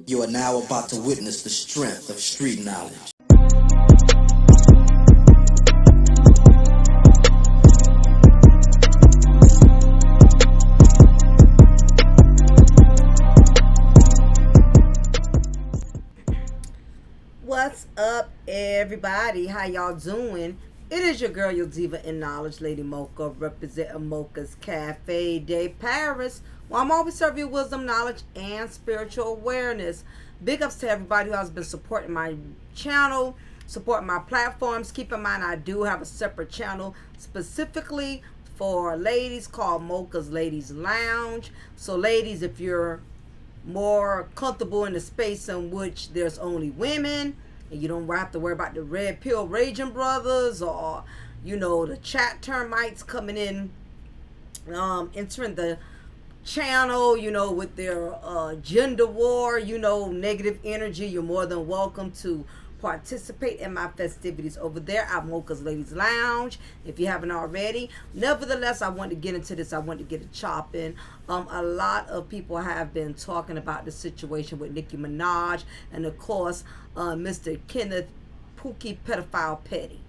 You are now about to witness the strength of street knowledge. What's up, everybody? How y'all doing? It is your girl, your diva in knowledge, Lady Mocha, representing Mocha's Cafe de Paris. Well, I'm always serving you wisdom, knowledge, and spiritual awareness. Big ups to everybody who has been supporting my channel, supporting my platforms. Keep in mind, I do have a separate channel specifically for ladies called Mocha's Ladies Lounge. So, ladies, if you're more comfortable in the space in which there's only women and you don't have to worry about the red pill raging brothers or the chat termites coming in entering the channel with their gender war, negative energy, you're more than welcome to participate in my festivities over there at Mocha's Ladies Lounge if you haven't already. Nevertheless, I want to get into this. I want to get it chopping. A lot of people have been talking about the situation with Nicki Minaj and of course Mr. Kenneth Pedophile Petty.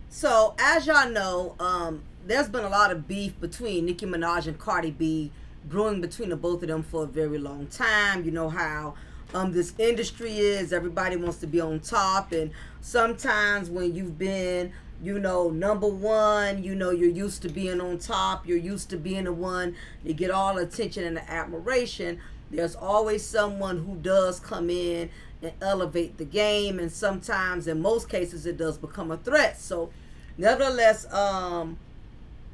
So as y'all know, there's been a lot of beef between Nicki Minaj and Cardi B brewing between the both of them for a very long time. You know how this industry is. Everybody wants to be on top, and sometimes when you've been number one, you're used to being on top, you're used to being the one to get all the attention and the admiration. There's always someone who does come in and elevate the game, and sometimes, in most cases, it does become a threat. So nevertheless,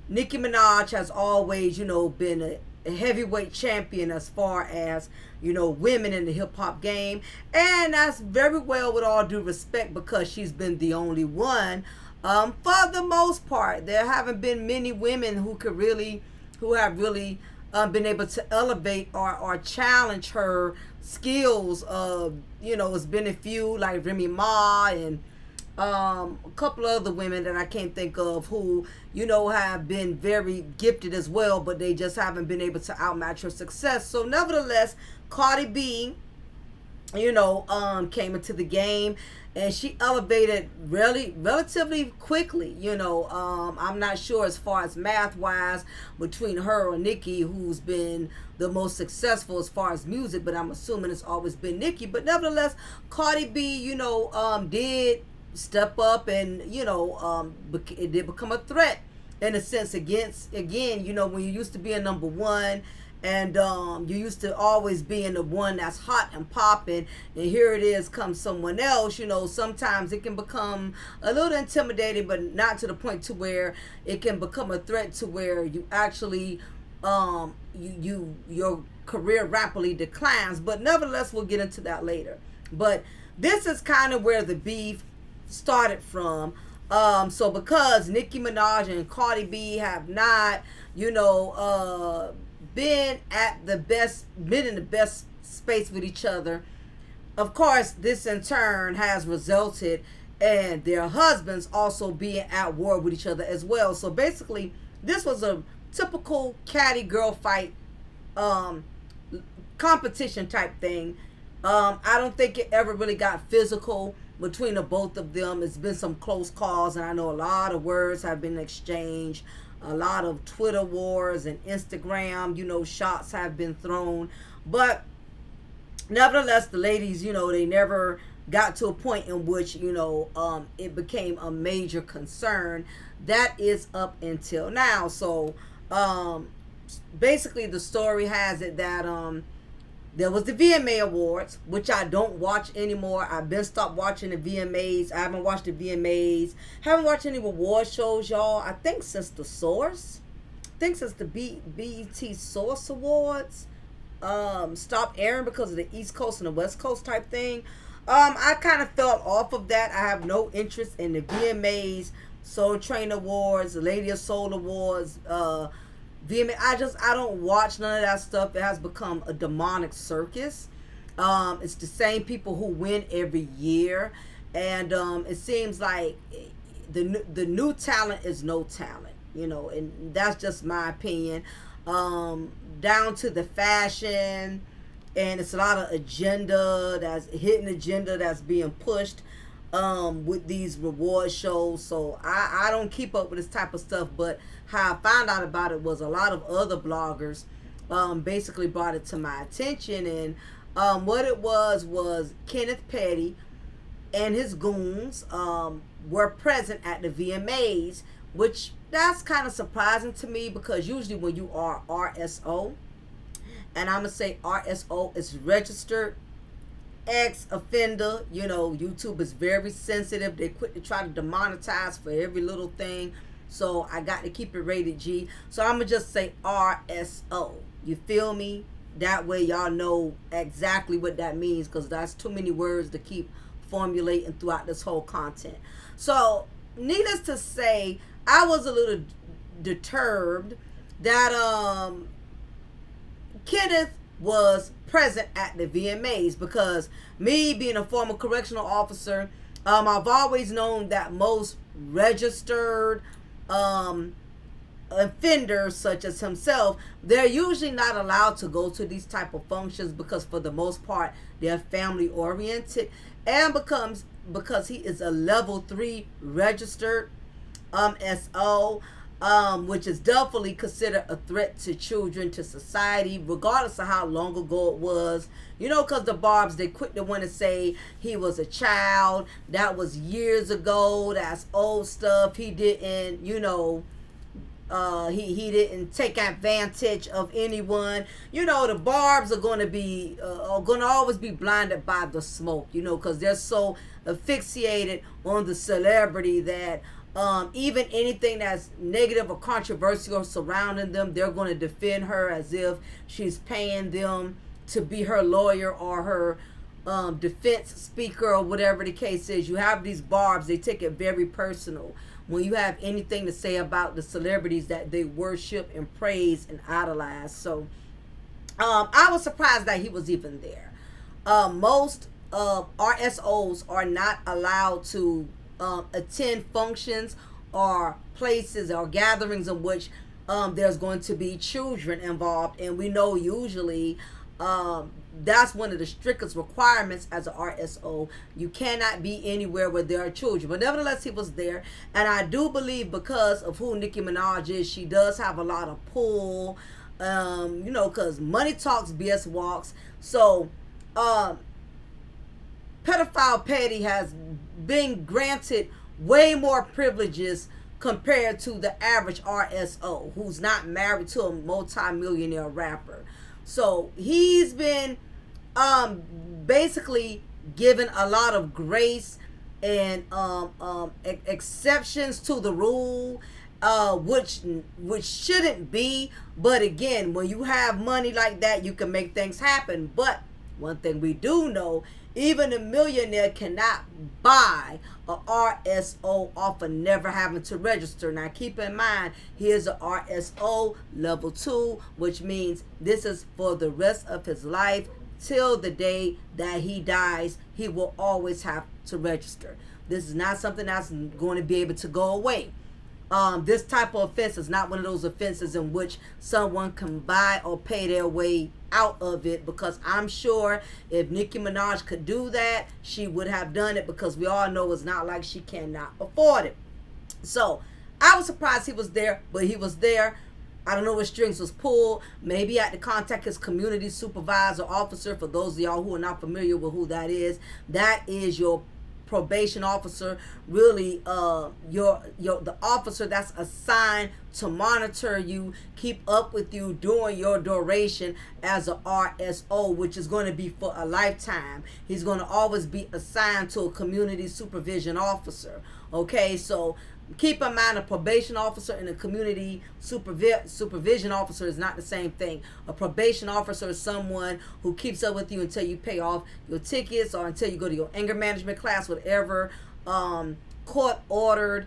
Nicki Minaj has always been a heavyweight champion as far as women in the hip-hop game, and that's very well with all due respect, because she's been the only one for the most part. There haven't been many women who have really been able to elevate or challenge her skills. It's been a few like Remy Ma and a couple of other women that I can't think of who have been very gifted as well, but they just haven't been able to outmatch her success. So nevertheless, Cardi B came into the game and she elevated relatively quickly. I'm not sure as far as math wise between her or Nicki who's been the most successful as far as music, but I'm assuming it's always been Nicki. But nevertheless, Cardi B did step up, and it did become a threat in a sense against, again, when you used to be a number one, and you used to always being the one that's hot and popping, and here it is comes someone else. Sometimes it can become a little intimidating, but not to the point to where it can become a threat to where you actually your career rapidly declines. But nevertheless, we'll get into that later. But this is kind of where the beef started from. So because Nicki Minaj and Cardi B have not been in the best space with each other, of course this in turn has resulted in their husbands also being at war with each other as well. So basically this was a typical catty girl fight competition type thing. I don't think it ever really got physical between the both of them. It's been some close calls, and I know a lot of words have been exchanged, a lot of Twitter wars and Instagram shots have been thrown. But nevertheless, the ladies they never got to a point in which it became a major concern. That is up until now. So basically the story has it that there was the VMA Awards, which I don't watch anymore. I've been stopped watching the VMAs. I haven't watched the VMAs. Haven't watched any award shows, y'all. I think since the Source. I think since the BET Source Awards stopped airing because of the East Coast and the West Coast type thing. I kind of fell off of that. I have no interest in the VMAs, Soul Train Awards, the Lady of Soul Awards, VMA. I don't watch none of that stuff. It has become a demonic circus. It's the same people who win every year, and it seems like the new talent is no talent, and that's just my opinion. Down to the fashion, and it's a lot of hidden agenda that's being pushed with these reward shows. So I don't keep up with this type of stuff, but how I found out about it was a lot of other bloggers basically brought it to my attention. And what it was Kenneth Petty and his goons were present at the VMAs, which that's kind of surprising to me, because usually when you are RSO, and I'm gonna say RSO is registered ex-offender, YouTube is very sensitive. They quit to try to demonetize for every little thing, so I got to keep it rated G. So I'm gonna just say RSO. You feel me? That way y'all know exactly what that means, because that's too many words to keep formulating throughout this whole content. So needless to say, I was a little deterred that Kenneth was present at the VMAs, because me being a former correctional officer, I've always known that most registered offenders such as himself, they're usually not allowed to go to these type of functions, because for the most part they're family oriented, and because he is a level 3 registered SO, which is definitely considered a threat to children, to society, regardless of how long ago it was. Because the Barbs, they quick to want to say he was a child. That was years ago. That's old stuff. He didn't, he didn't take advantage of anyone. The Barbs are going to always be blinded by the smoke, because they're so asphyxiated on the celebrity that even anything that's negative or controversial surrounding them, they're going to defend her as if she's paying them to be her lawyer or her defense speaker, or whatever the case is. You have these Barbs, they take it very personal when you have anything to say about the celebrities that they worship and praise and idolize. So I was surprised that he was even there. Most RSOs are not allowed to attend functions or places or gatherings in which there's going to be children involved, and we know usually that's one of the strictest requirements as an RSO. You cannot be anywhere where there are children. But nevertheless, he was there, and I do believe because of who Nicki Minaj is, she does have a lot of pull, because money talks, BS walks. So pedophile Petty has been granted way more privileges compared to the average RSO who's not married to a multi-millionaire rapper. So he's been basically given a lot of grace and exceptions to the rule, which shouldn't be. But again, when you have money like that, you can make things happen. But one thing we do know, even a millionaire cannot buy a RSO off of never having to register. Now keep in mind, he is a RSO level 2, which means this is for the rest of his life. Till the day that he dies, he will always have to register. This is not something that's going to be able to go away. This type of offense is not one of those offenses in which someone can buy or pay their way out of it, because I'm sure if Nicki Minaj could do that, she would have done it, because we all know it's not like she cannot afford it. So I was surprised he was there, but he was there. I don't know what strings was pulled. Maybe he had to contact his community supervisor officer. For those of y'all who are not familiar with who that is your probation officer, really the officer that's assigned to monitor you, keep up with you during your duration as a RSO, which is going to be for a lifetime. He's going to always be assigned to a community supervision officer. Okay, so keep in mind, a probation officer and a community supervision officer is not the same thing. A probation officer is someone who keeps up with you until you pay off your tickets or until you go to your anger management class, whatever court ordered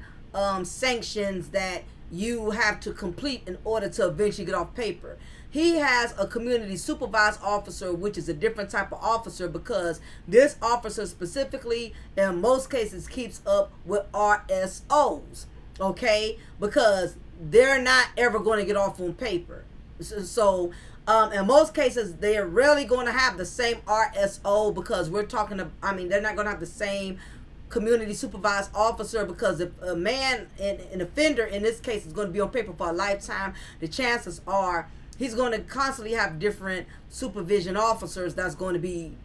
sanctions that you have to complete in order to eventually get off paper. He has a community supervised officer, which is a different type of officer, because this officer specifically, in most cases, keeps up with RSOs, okay? Because they're not ever going to get off on paper. So In most cases, they're rarely going to have the same RSO, because we're talking to, I mean, they're not going to have the same community supervised officer, because if a man, an offender in this case, is going to be on paper for a lifetime, the chances are he's going to constantly have different supervision officers that's going to be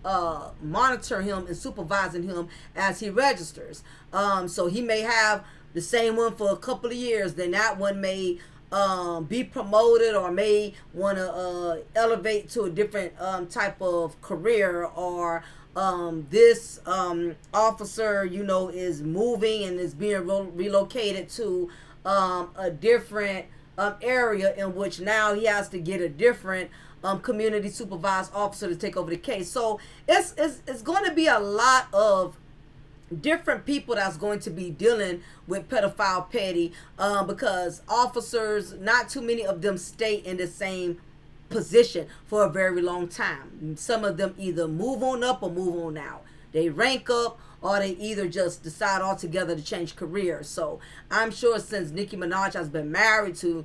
monitoring him and supervising him as he registers. So he may have the same one for a couple of years, then that one may be promoted or may want to elevate to a different type of career, or this officer, you know, is moving and is being relocated to a different area, in which now he has to get a different community supervised officer to take over the case. So it's going to be a lot of different people that's going to be dealing with pedophile petty, because officers, not too many of them stay in the same position for a very long time. Some of them either move on up or move on out. They rank up, or they either just decide altogether to change careers. So I'm sure since Nicki Minaj has been married to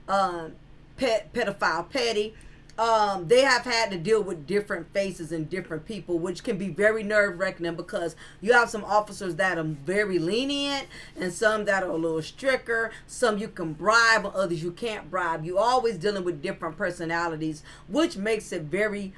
pedophile petty, they have had to deal with different faces and different people, which can be very nerve-wracking, because you have some officers that are very lenient and some that are a little stricter. Some you can bribe, and others you can't bribe. You're always dealing with different personalities, which makes it very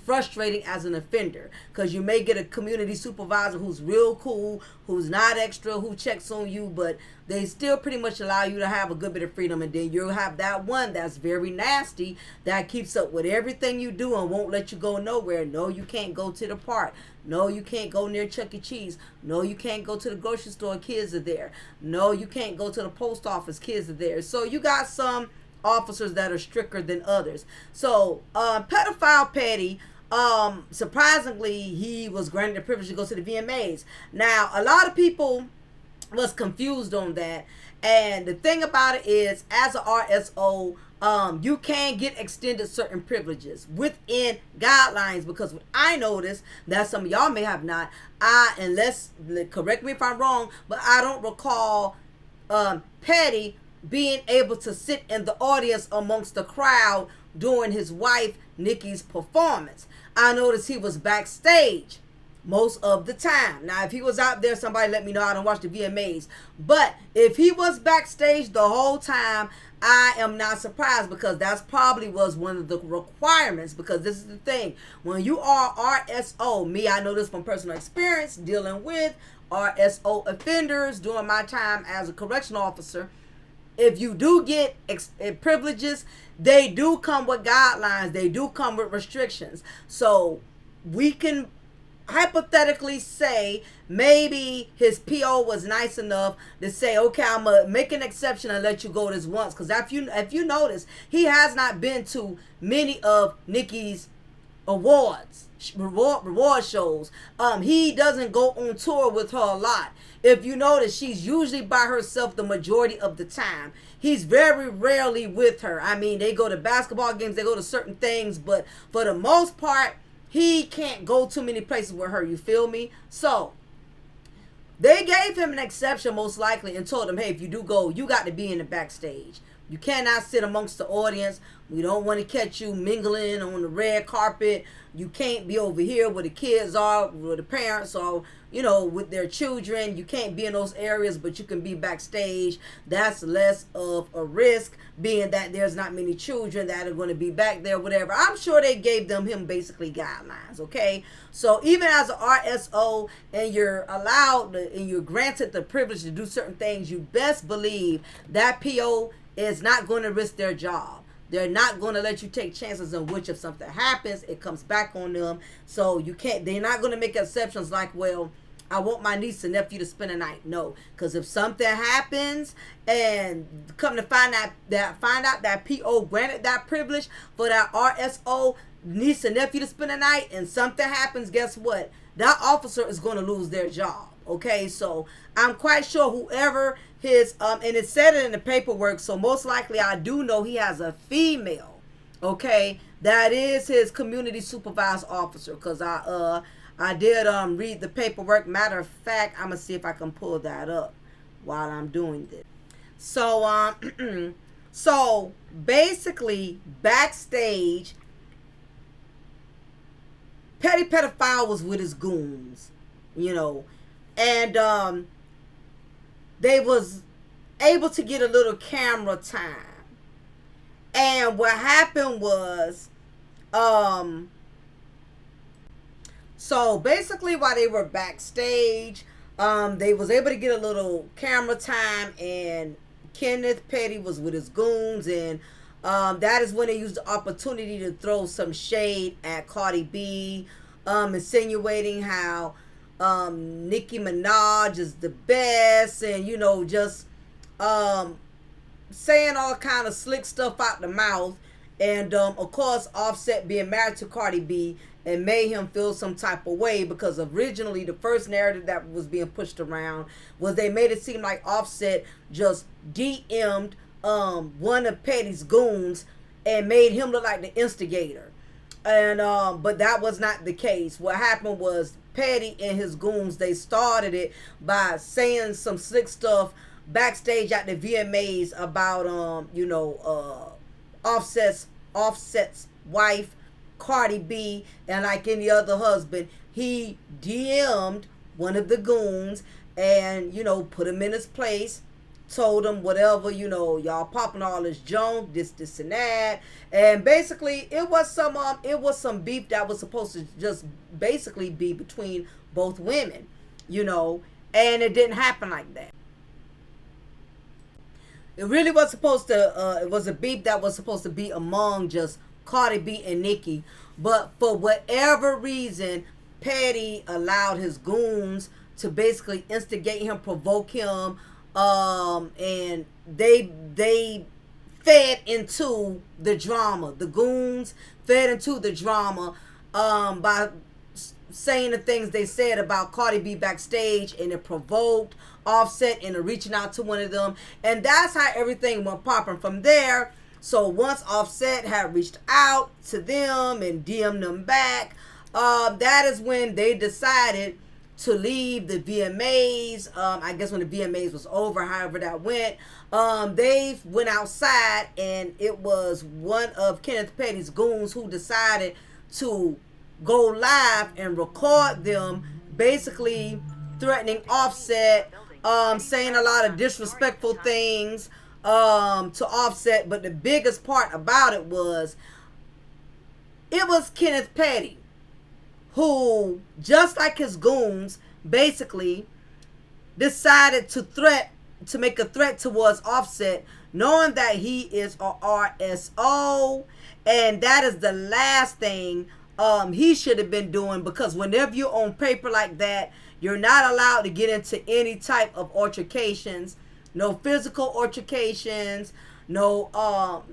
frustrating as an offender, because you may get a community supervisor who's real cool, who's not extra, who checks on you, but they still pretty much allow you to have a good bit of freedom. And then you'll have that one that's very nasty, that keeps up with everything you do and won't let you go nowhere. No, you can't go to the park. No, you can't go near Chuck E. Cheese. No, you can't go to the grocery store, kids are there. No, you can't go to the post office, kids are there. So you got some officers that are stricter than others. So pedophile petty, surprisingly, he was granted the privilege to go to the VMAs. Now, a lot of people was confused on that, and the thing about it is, as a RSO, you can get extended certain privileges within guidelines, because what I noticed that some of y'all may have not, unless, correct me if I'm wrong, but I don't recall Petty being able to sit in the audience amongst the crowd during his wife Nicki's performance. I noticed he was backstage most of the time. Now, if he was out there, somebody let me know. I don't watch the VMAs. But if he was backstage the whole time, I am not surprised, because that's probably was one of the requirements. Because this is the thing, when you are RSO, me, I know this from personal experience dealing with RSO offenders during my time as a correctional officer. If you do get privileges, they do come with guidelines. They do come with restrictions. So we can hypothetically say maybe his PO was nice enough to say, okay, I'm going to make an exception and let you go this once. Because if you notice, he has not been to many of Nicki's reward shows. He doesn't go on tour with her a lot. If you notice, she's usually by herself the majority of the time. He's very rarely with her. I mean, they go to basketball games, they go to certain things, but for the most part, he can't go too many places with her. You feel me? So they gave him an exception most likely and told him, hey, if you do go, you got to be in the backstage. You cannot sit amongst the audience. We don't want to catch you mingling on the red carpet. You can't be over here where the kids are, where the parents are, you know, with their children. You can't be in those areas, but you can be backstage. That's less of a risk, being that there's not many children that are going to be back there, whatever. I'm sure they gave him basically guidelines, okay? So even as an RSO, and you're allowed and you're granted the privilege to do certain things, you best believe that PO is not going to risk their job. They're not going to let you take chances in which if something happens, it comes back on them. So you can't, they're not going to make exceptions like, well, I want my niece and nephew to spend a night. No, because if something happens and come to find out that PO granted that privilege for that RSO niece and nephew to spend a night, and something happens, guess what? That officer is going to lose their job. Okay, so I'm quite sure whoever his and it said it in the paperwork, so most likely I do know he has a female, okay, that is his community supervised officer, because I did read the paperwork. Matter of fact, I'm gonna see if I can pull that up while I'm doing this. So So basically, backstage, Petty Pedophile was with his goons, you know, and they was able to get a little camera time. And what happened was, so basically while they were backstage, they was able to get a little camera time, and Kenneth Petty was with his goons, and that is when they used the opportunity to throw some shade at Cardi B, insinuating how Nicki Minaj is the best, and you know, just saying all kind of slick stuff out the mouth. And of course, Offset being married to Cardi B, and made him feel some type of way, because originally the first narrative that was being pushed around was they made it seem like Offset just DM'd one of Petty's goons and made him look like the instigator. And but that was not the case. What happened was Petty and his goons, they started it by saying some slick stuff backstage at the VMAs about Offset's wife, Cardi B, and like any other husband, he DM'd one of the goons and, you know, put him in his place, told him whatever, you know, y'all popping all this junk, this and that. And basically it was some beef that was supposed to just basically be between both women, you know, and it didn't happen like that. It really was supposed to, it was a beef that was supposed to be among just Cardi B and Nicki. But for whatever reason, Petty allowed his goons to basically instigate him, provoke him, and they fed into the drama. The goons fed into the drama by saying the things they said about Cardi B backstage, and it provoked Offset into reaching out to one of them, and that's how everything went popping from there. So once Offset had reached out to them and DM'd them back, that is when they decided to leave the VMAs. I guess when the VMAs was over, however that went, they went outside, and it was one of Kenneth Petty's goons who decided to go live and record them basically threatening Offset, saying a lot of disrespectful things to Offset. But the biggest part about it was Kenneth Petty who, just like his goons, basically decided to make a threat towards Offset, knowing that he is a RSO, and that is the last thing he should have been doing, because whenever you're on paper like that, you're not allowed to get into any type of altercations, no physical altercations, no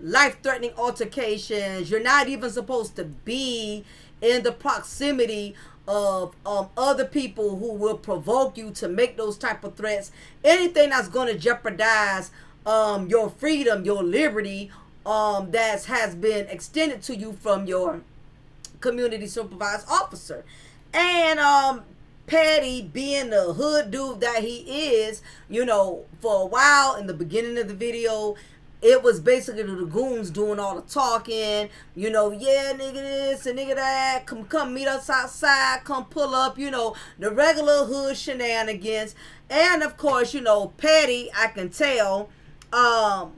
life-threatening altercations. You're not even supposed to be in the proximity of other people who will provoke you to make those type of threats. Anything that's going to jeopardize your freedom, your liberty, that has been extended to you from your community supervised officer. And Petty, being the hood dude that he is, you know, for a while in the beginning of the video, it was basically the goons doing all the talking, you know, yeah, nigga this and nigga that, come meet us outside, come pull up, you know, the regular hood shenanigans. And of course, you know, Petty, I can tell,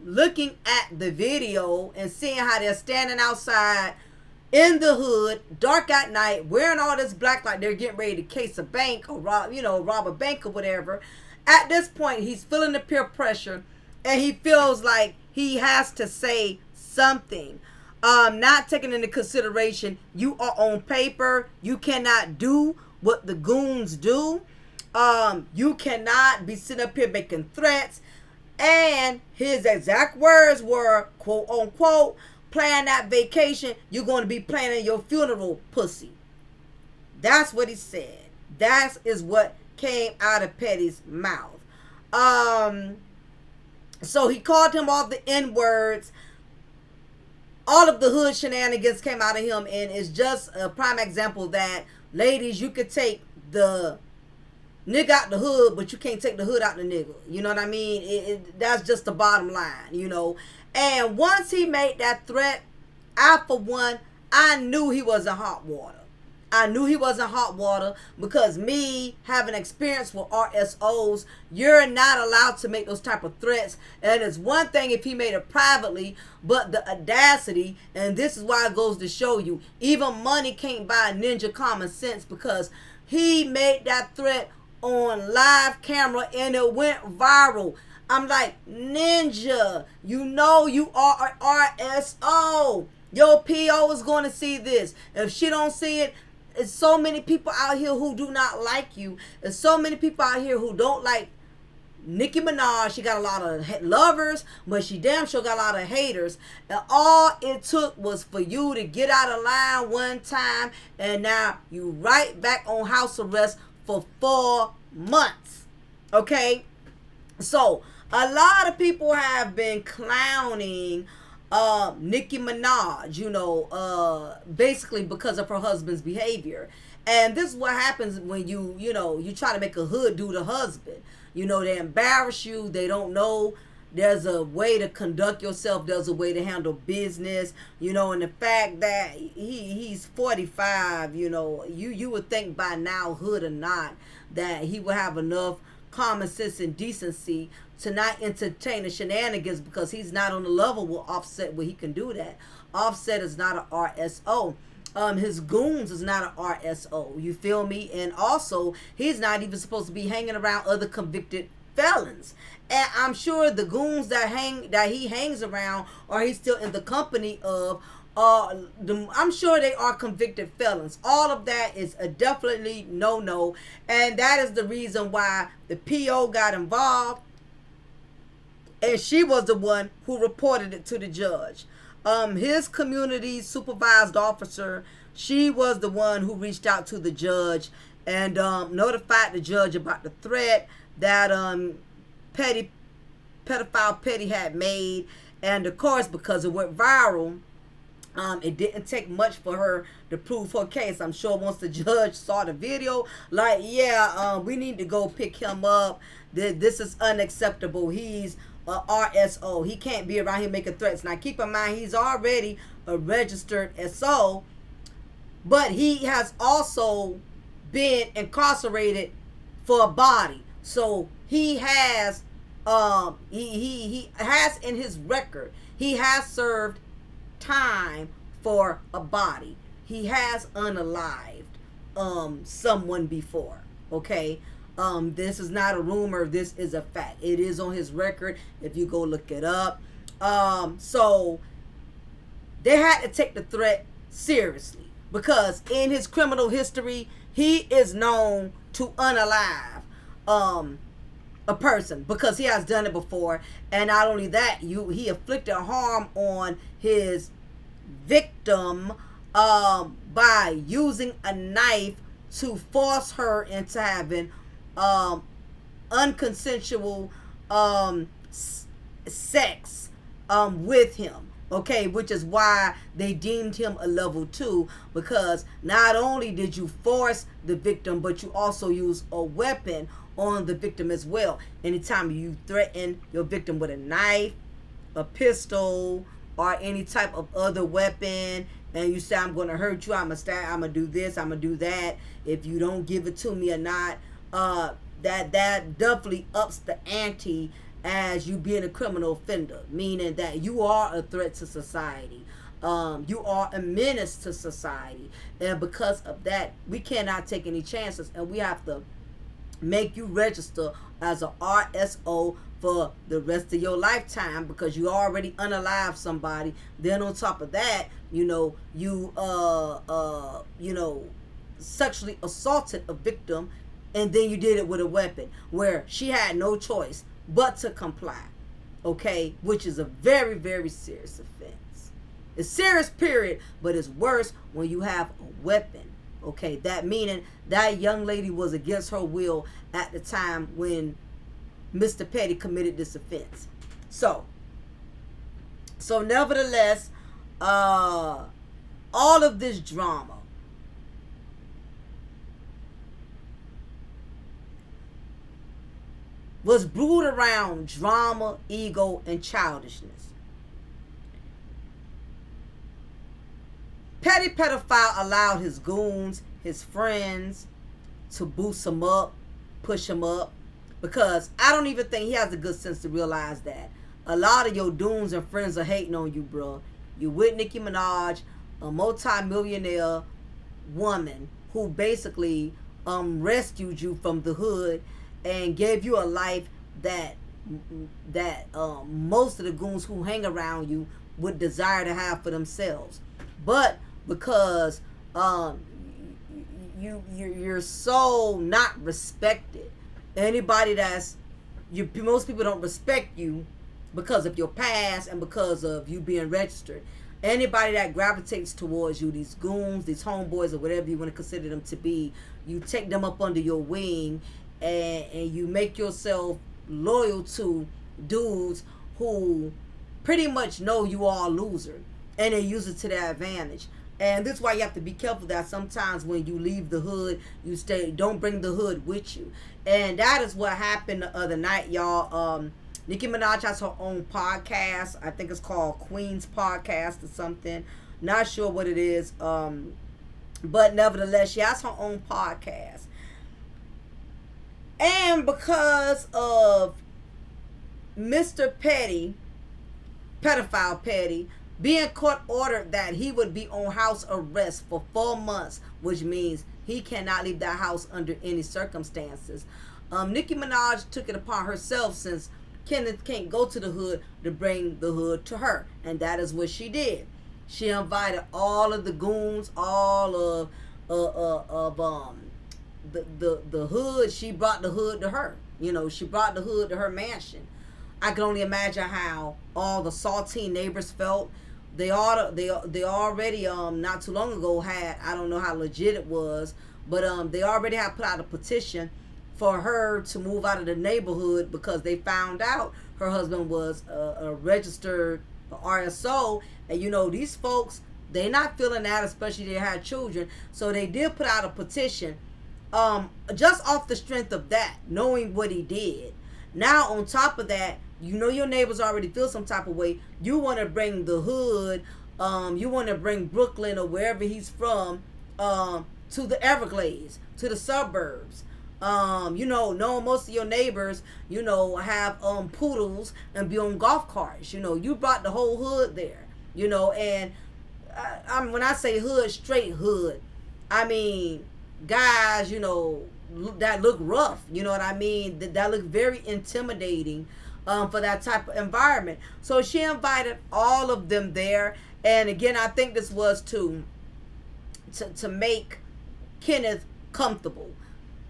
looking at the video and seeing how they're standing outside in the hood, dark at night, wearing all this black like they're getting ready to case a bank or rob a bank or whatever. At this point, he's feeling the peer pressure, and he feels like he has to say something. Not taking into consideration, you are on paper. You cannot do what the goons do. You cannot be sitting up here making threats. And his exact words were, quote unquote, plan that vacation, you're going to be planning your funeral, pussy. That's what he said. That is what came out of Petty's mouth. So he called him all the N-words. All of the hood shenanigans came out of him, and it's just a prime example that, ladies, you could take the nigga out the hood, but you can't take the hood out the nigga. You know what I mean? That's just the bottom line, you know. And once he made that threat, I, for one, I knew he was in hot water. I knew he was in hot water because me having experience with RSOs, you're not allowed to make those type of threats. And it's one thing if he made it privately, but the audacity, and this is why it goes to show you, even money can't buy a ninja common sense, because he made that threat on live camera and it went viral. I'm like, Ninja, you know you are an RSO. Your PO is going to see this. If she don't see it, there's so many people out here who do not like you. There's so many people out here who don't like Nicki Minaj. She got a lot of lovers, but she damn sure got a lot of haters. And all it took was for you to get out of line one time, and now you right back on house arrest for 4 months. Okay? So, a lot of people have been clowning Nicki Minaj, basically because of her husband's behavior. And this is what happens when you try to make a hood do the husband. They embarrass you. They don't know there's a way to conduct yourself. There's a way to handle business, and the fact that he's 45, you would think by now, hood or not, that he would have enough common sense and decency to not entertain the shenanigans, because he's not on the level with Offset where he can do that. Offset is not an RSO. His goons is not an RSO. You feel me? And also, he's not even supposed to be hanging around other convicted felons. And I'm sure the goons that he hangs around, or he's still in the company of, I'm sure they are convicted felons. All of that is a definitely no. And that is the reason why the PO got involved. And she was the one who reported it to the judge. His community supervised officer, she was the one who reached out to the judge and notified the judge about the threat that pedophile Petty had made. And of course, because it went viral, it didn't take much for her to prove her case. I'm sure once the judge saw the video, like, yeah, we need to go pick him up. This is unacceptable. He's RSO. He can't be around here making threats. Now, keep in mind, he's already a registered SO, but he has also been incarcerated for a body. So he has, he has in his record, he has served time for a body. He has unalived someone before. Okay. This is not a rumor. This is a fact. It is on his record if you go look it up. So they had to take the threat seriously, because in his criminal history, he is known to unalive a person, because he has done it before. And not only that, he inflicted harm on his victim by using a knife to force her into having unconsensual sex with him. Okay, which is why they deemed him a level 2, because not only did you force the victim, but you also use a weapon on the victim as well. Anytime you threaten your victim with a knife, a pistol, or any type of other weapon, and you say, I'm going to hurt you, I'm going to do this, I'm going to do that, if you don't give it to me or not, that definitely ups the ante as you being a criminal offender, meaning that you are a threat to society. You are a menace to society. And because of that, we cannot take any chances, and we have to make you register as a RSO for the rest of your lifetime, because you already unalive somebody. Then on top of that, you sexually assaulted a victim, and then you did it with a weapon, where she had no choice but to comply. Okay, which is a very, very serious offense. It's serious, period, but it's worse when you have a weapon. Okay, that meaning that young lady was against her will at the time when Mr. Petty committed this offense. So nevertheless, all of this drama was brewed around drama, ego, and childishness. Petty pedophile allowed his goons, his friends, to boost him up, push him up, because I don't even think he has the good sense to realize that a lot of your goons and friends are hating on you, bro. You with Nicki Minaj, a multi-millionaire woman who basically rescued you from the hood and gave you a life that most of the goons who hang around you would desire to have for themselves. But because you're so not respected, anybody most people don't respect you because of your past and because of you being registered. Anybody that gravitates towards you, these goons, these homeboys, or whatever you want to consider them to be, you take them up under your wing, and you make yourself loyal to dudes who pretty much know you are a loser, and they use it to their advantage. And this is why you have to be careful that sometimes when you leave the hood, don't bring the hood with you. And that is what happened the other night, y'all. Nicki Minaj has her own podcast. I think it's called Queen's Podcast or something. Not sure what it is. But nevertheless, she has her own podcast. And because of Mr. Petty, pedophile Petty, being court ordered that he would be on house arrest for 4 months, which means he cannot leave that house under any circumstances. Nicki Minaj took it upon herself, since Kenneth can't go to the hood, to bring the hood to her, and that is what she did. She invited all of the goons, all of the hood. She brought the hood to her. She brought the hood to her mansion. I can only imagine how all the saltine neighbors felt. They already not too long ago had, I don't know how legit it was, but they already had put out a petition for her to move out of the neighborhood because they found out her husband was a registered RSO. And these folks, they not feeling that, especially they had children. So they did put out a petition just off the strength of that, knowing what he did. Now on top of that, your neighbors already feel some type of way. You want to bring the hood, you want to bring Brooklyn or wherever he's from to the Everglades, to the suburbs. Knowing most of your neighbors, have poodles and be on golf carts. You brought the whole hood there. And when I say hood, straight hood, I mean guys, that look rough. You know what I mean? That look very intimidating for that type of environment. So she invited all of them there. And again, I think this was to make Kenneth comfortable.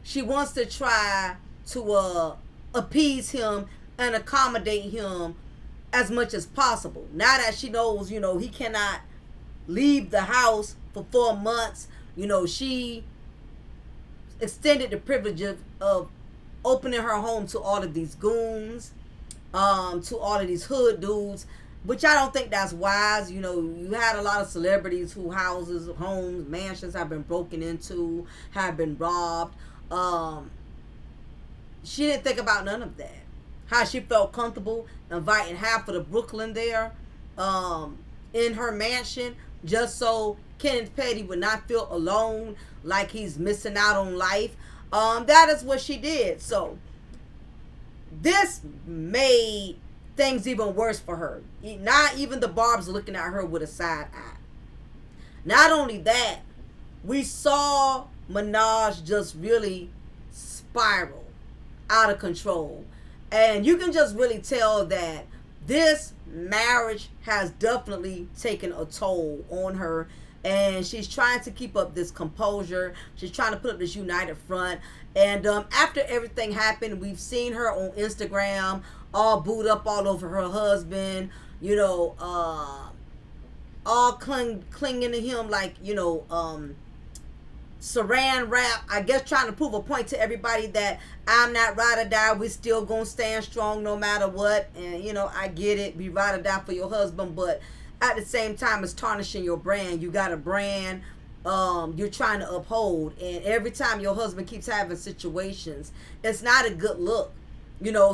She wants to try to appease him and accommodate him as much as possible. Now that she knows, he cannot leave the house for 4 months, she extended the privilege of opening her home to all of these goons, to all of these hood dudes, which I don't think that's wise. You had a lot of celebrities whose houses, homes, mansions have been broken into, have been robbed. She didn't think about none of that. How she felt comfortable inviting half of the Brooklyn there in her mansion, just so Kenneth Petty would not feel alone, like he's missing out on life. That is what she did. So this made things even worse for her. Not even the Barb's looking at her with a side eye. Not only that, we saw Minaj just really spiral out of control. And you can just really tell that this marriage has definitely taken a toll on her. And she's trying to keep up this composure. She's trying to put up this united front. And after everything happened, we've seen her on Instagram all booed up all over her husband, all clinging to him like, saran wrap, I guess, trying to prove a point to everybody that I'm not ride or die. We still gonna stand strong no matter what. And I get it, be ride or die for your husband, but at the same time, it's tarnishing your brand. You got a brand you're trying to uphold, and every time your husband keeps having situations, it's not a good look.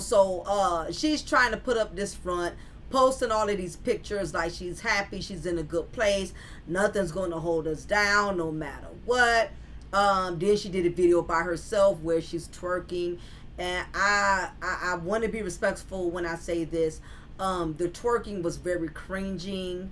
So she's trying to put up this front, posting all of these pictures like she's happy, she's in a good place, nothing's gonna hold us down no matter what. Then she did a video by herself where she's twerking, and I want to be respectful when I say this. The twerking was very cringing.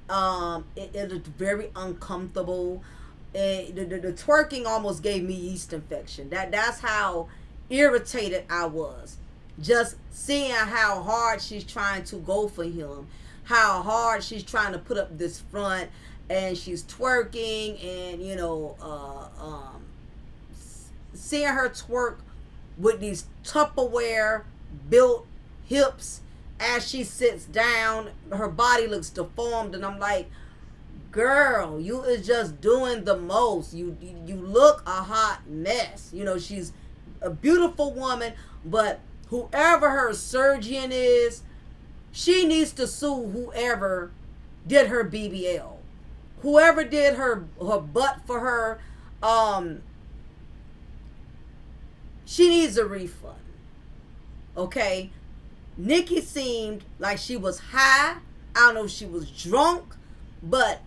It looked very uncomfortable. The twerking almost gave me yeast infection. That's how irritated I was. Just seeing how hard she's trying to go for him, how hard she's trying to put up this front, and she's twerking, and seeing her twerk with these Tupperware built hips as she sits down, her body looks deformed, and I'm like, girl, you is just doing the most. You look a hot mess. She's a beautiful woman, but whoever her surgeon is, she needs to sue whoever did her BBL. Whoever did her butt for her, she needs a refund. Okay? Nicki seemed like she was high. I don't know if she was drunk, but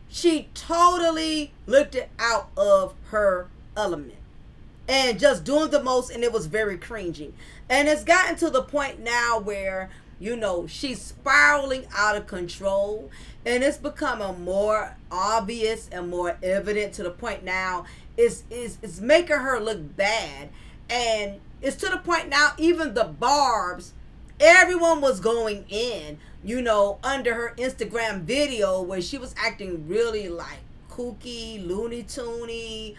she totally looked it out of her element and just doing the most, and it was very cringing. And it's gotten to the point now where she's spiraling out of control, and it's becoming more obvious and more evident to the point now it's making her look bad. And it's to the point now, even the barbs, everyone was going in, under her Instagram video where she was acting really like kooky, Looney Toony.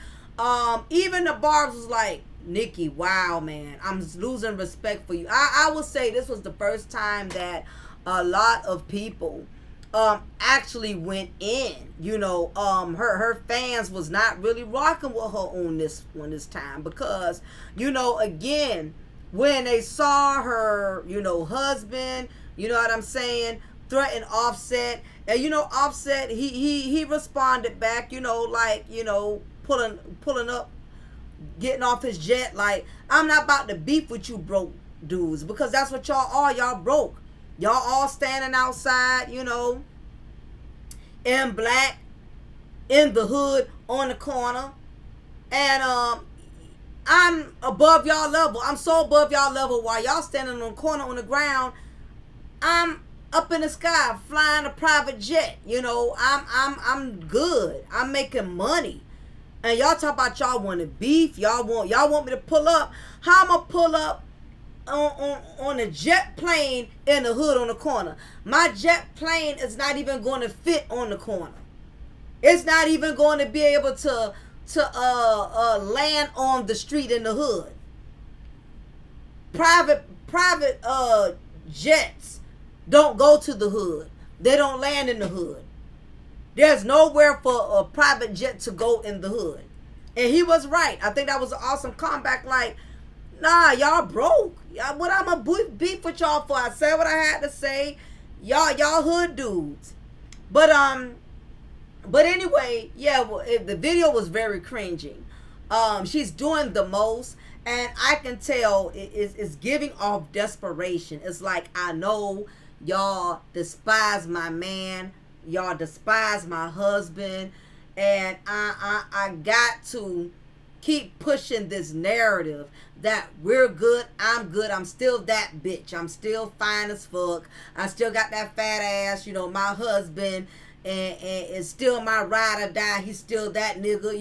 Even the barbs was like, Nicki, wow, man, I'm losing respect for you. I will say this was the first time that a lot of people actually went in. Her fans was not really rocking with her on this time, because again, when they saw her husband, what I'm saying, threaten Offset, and Offset, he responded back, pulling up, getting off his jet, like, I'm not about to beef with you broke dudes, because that's what y'all are. Y'all broke. Y'all all standing outside, in black, in the hood, on the corner, and I'm above y'all level. I'm so above y'all level. While y'all standing on the corner on the ground, I'm up in the sky flying a private jet. I'm good. I'm making money. And y'all talk about y'all want to beef. Y'all want me to pull up. How I'm gonna pull up on a jet plane in the hood on the corner? My jet plane is not even going to fit on the corner. It's not even going to be able to land on the street in the hood. Private jets don't go to the hood. They don't land in the hood. There's nowhere for a private jet to go in the hood. And he was right. I think that was an awesome comeback. Like, nah, y'all broke. What I'm gonna beef with y'all for? I said what I had to say. Y'all hood dudes. But anyway, yeah, well, the video was very cringing. She's doing the most, and I can tell it's giving off desperation. It's like, I know y'all despise my man. Y'all despise my husband, and I got to keep pushing this narrative that we're good, I'm good, I'm still that bitch, I'm still fine as fuck, I still got that fat ass, my husband, and it's still my ride or die, he's still that nigga,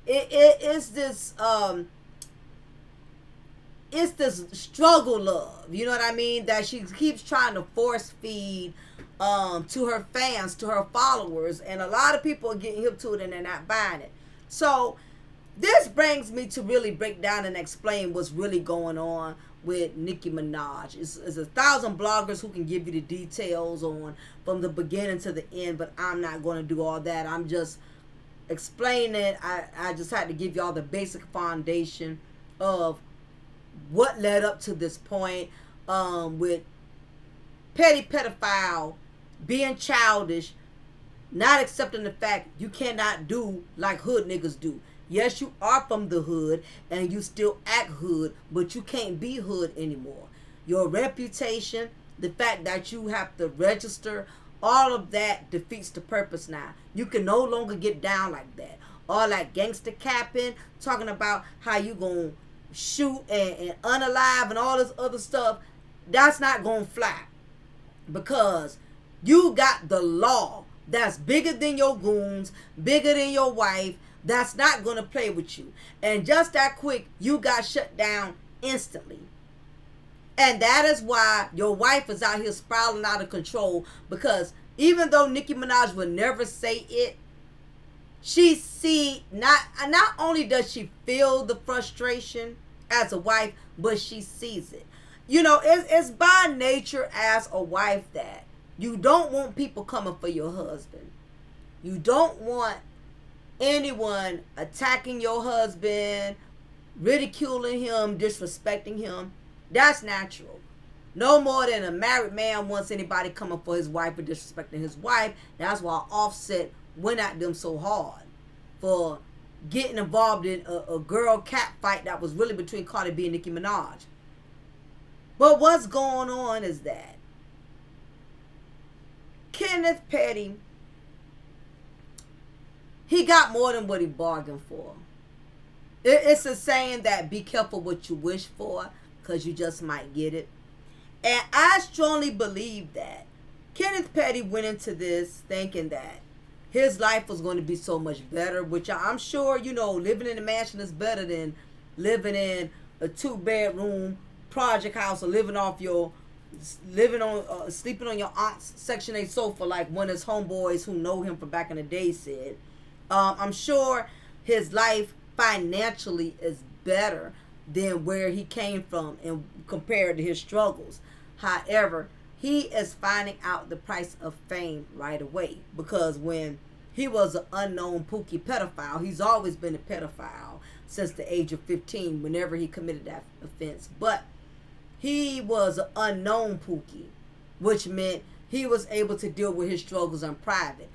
it's this it's this struggle love, you know what I mean, that she keeps trying to force feed to her fans, to her followers, and a lot of people are getting hip to it and they're not buying it. So this brings me to really break down and explain what's really going on with Nicki Minaj. It's 1,000 bloggers who can give you the details on from the beginning to the end, but I'm not going to do all that. I'm just explaining it. I just had to give y'all the basic foundation of what led up to this point, with petty pedophile being childish, not accepting the fact you cannot do like hood niggas do. Yes, you are from the hood and you still act hood, but you can't be hood anymore. Your reputation, the fact that you have to register, all of that defeats the purpose now. You can no longer get down like that. All that gangster capping, talking about how you gonna shoot and unalive and all this other stuff, that's not gonna fly. Because you got the law that's bigger than your goons, bigger than your wife, that's not gonna play with you. And just that quick, you got shut down instantly. And that is why your wife is out here spiraling out of control. Because even though Nicki Minaj would never say it, she see not only does she feel the frustration as a wife, but she sees it. You know, it's by nature as a wife that you don't want people coming for your husband. You don't want anyone attacking your husband, ridiculing him, disrespecting him. That's natural. No more than a married man wants anybody coming for his wife or disrespecting his wife. That's why Offset went at them so hard for getting involved in a girl cat fight that was really between Cardi B and Nicki Minaj. But what's going on is that Kenneth Petty, he got more than what he bargained for. It's a saying that be careful what you wish for, because you just might get it. And I strongly believe that Kenneth Petty went into this thinking that his life was going to be so much better, which I'm sure, you know, living in a mansion is better than living in a 2-bedroom project house, or sleeping on your aunt's Section 8 sofa like one of his homeboys who know him from back in the day said. I'm sure his life financially is better than where he came from and compared to his struggles. However, he is finding out the price of fame right away, because when he was an unknown Pookie pedophile, he's always been a pedophile since the age of 15 whenever he committed that offense. But he was an unknown Pookie, which meant he was able to deal with his struggles in private.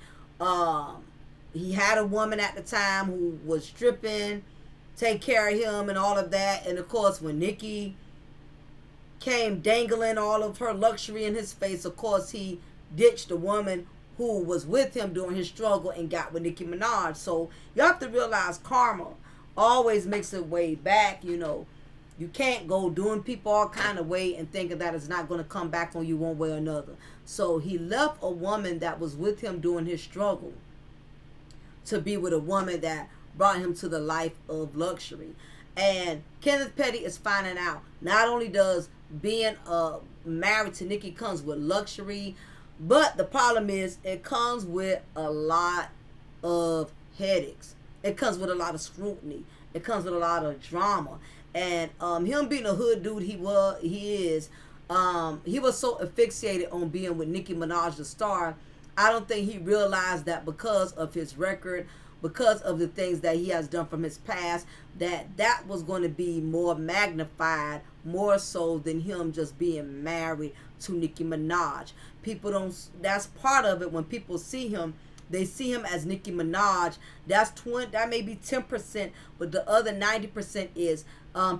He had a woman at the time who was stripping, take care of him and all of that. And of course, when Nicki came dangling all of her luxury in his face, of course he ditched the woman who was with him during his struggle and got with Nicki Minaj. So you have to realize karma always makes its way back. You know, you can't go doing people all kind of way and thinking that it's not going to come back on you one way or another. So he left a woman that was with him during his struggle to be with a woman that brought him to the life of luxury. And Kenneth Petty is finding out not only does being married to Nicki comes with luxury, but the problem is it comes with a lot of headaches. It comes with a lot of scrutiny. It comes with a lot of drama. And him being a hood dude he is, he was so asphyxiated on being with Nicki Minaj the star. I don't think he realized that because of his record, because of the things that he has done from his past, that was going to be more magnified, more so than him just being married to Nicki Minaj. People don't, that's part of it. When people see him, they see him as Nicki Minaj. That may be 10%, but the other 90% is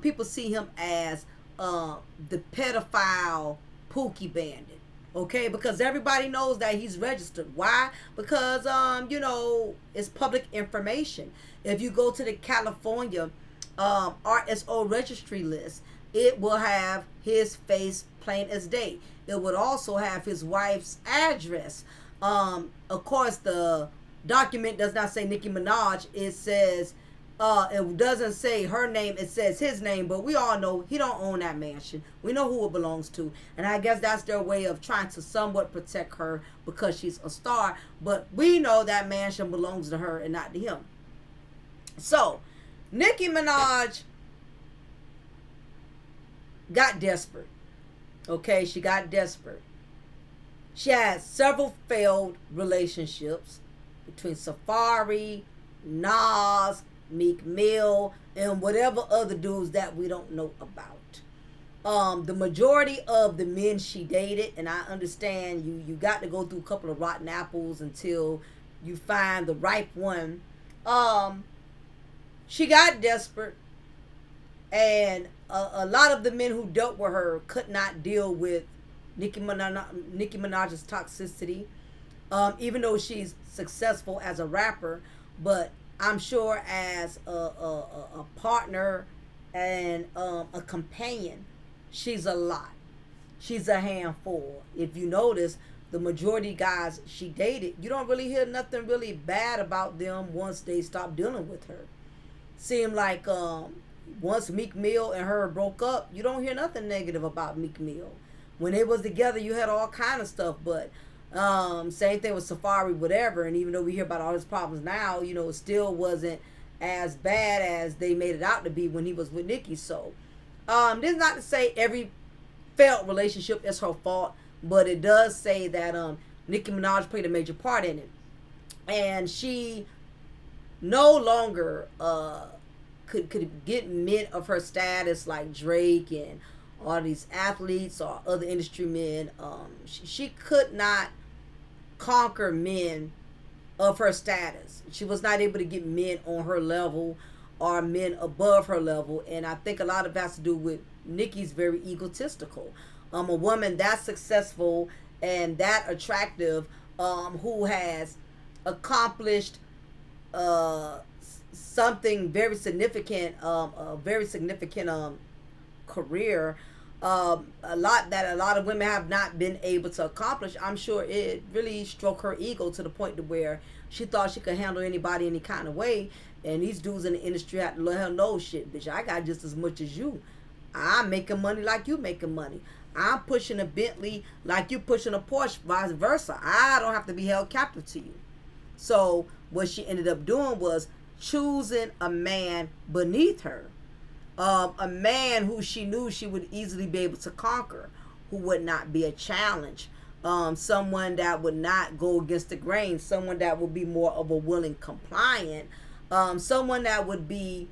people see him as the pedophile Pookie bandit. Okay, because everybody knows that he's registered. Why? Because you know, it's public information. If you go to the California RSO registry list, it will have his face plain as day. It would also have his wife's address. Of course, the document does not say Nicki Minaj. It says it doesn't say her name, it says his name, but we all know he don't own that mansion. We know who it belongs to, and I guess that's their way of trying to somewhat protect her because she's a star, but we know that mansion belongs to her and not to him. So Nicki Minaj got desperate. Okay, she got desperate. She had several failed relationships between Safari, Nas, Meek Mill, and whatever other dudes that we don't know about. The majority of the men she dated, and I understand you got to go through a couple of rotten apples until you find the ripe one. She got desperate, and a lot of the men who dealt with her could not deal with Nicki Minaj's toxicity. Even though she's successful as a rapper, but I'm sure as a partner and a companion, she's a lot. She's a handful. If you notice, the majority guys she dated, you don't really hear nothing really bad about them once they stop dealing with her. Seem like once Meek Mill and her broke up, you don't hear nothing negative about Meek Mill. When they was together, you had all kind of stuff, but same thing with Safari, whatever. And even though we hear about all his problems now, it still wasn't as bad as they made it out to be when he was with Nicki. So, this is not to say every failed relationship is her fault, but it does say that Nicki Minaj played a major part in it, and she no longer could get men of her status like Drake and all these athletes or other industry men. She could not conquer men of her status. She was not able to get men on her level or men above her level, and I think a lot of it has to do with Nicki's very egotistical. A woman that successful and that attractive, who has accomplished something very significant, a very significant career, a lot that a lot of women have not been able to accomplish. I'm sure it really struck her ego to the point to where she thought she could handle anybody any kind of way. And these dudes in the industry had to let her know, shit, bitch, I got just as much as you. I'm making money like you making money. I'm pushing a Bentley like you pushing a Porsche, vice versa. I don't have to be held captive to you. So what she ended up doing was choosing a man beneath her. A man who she knew she would easily be able to conquer, who would not be a challenge, someone that would not go against the grain, someone that would be more of a willing compliant, someone that would be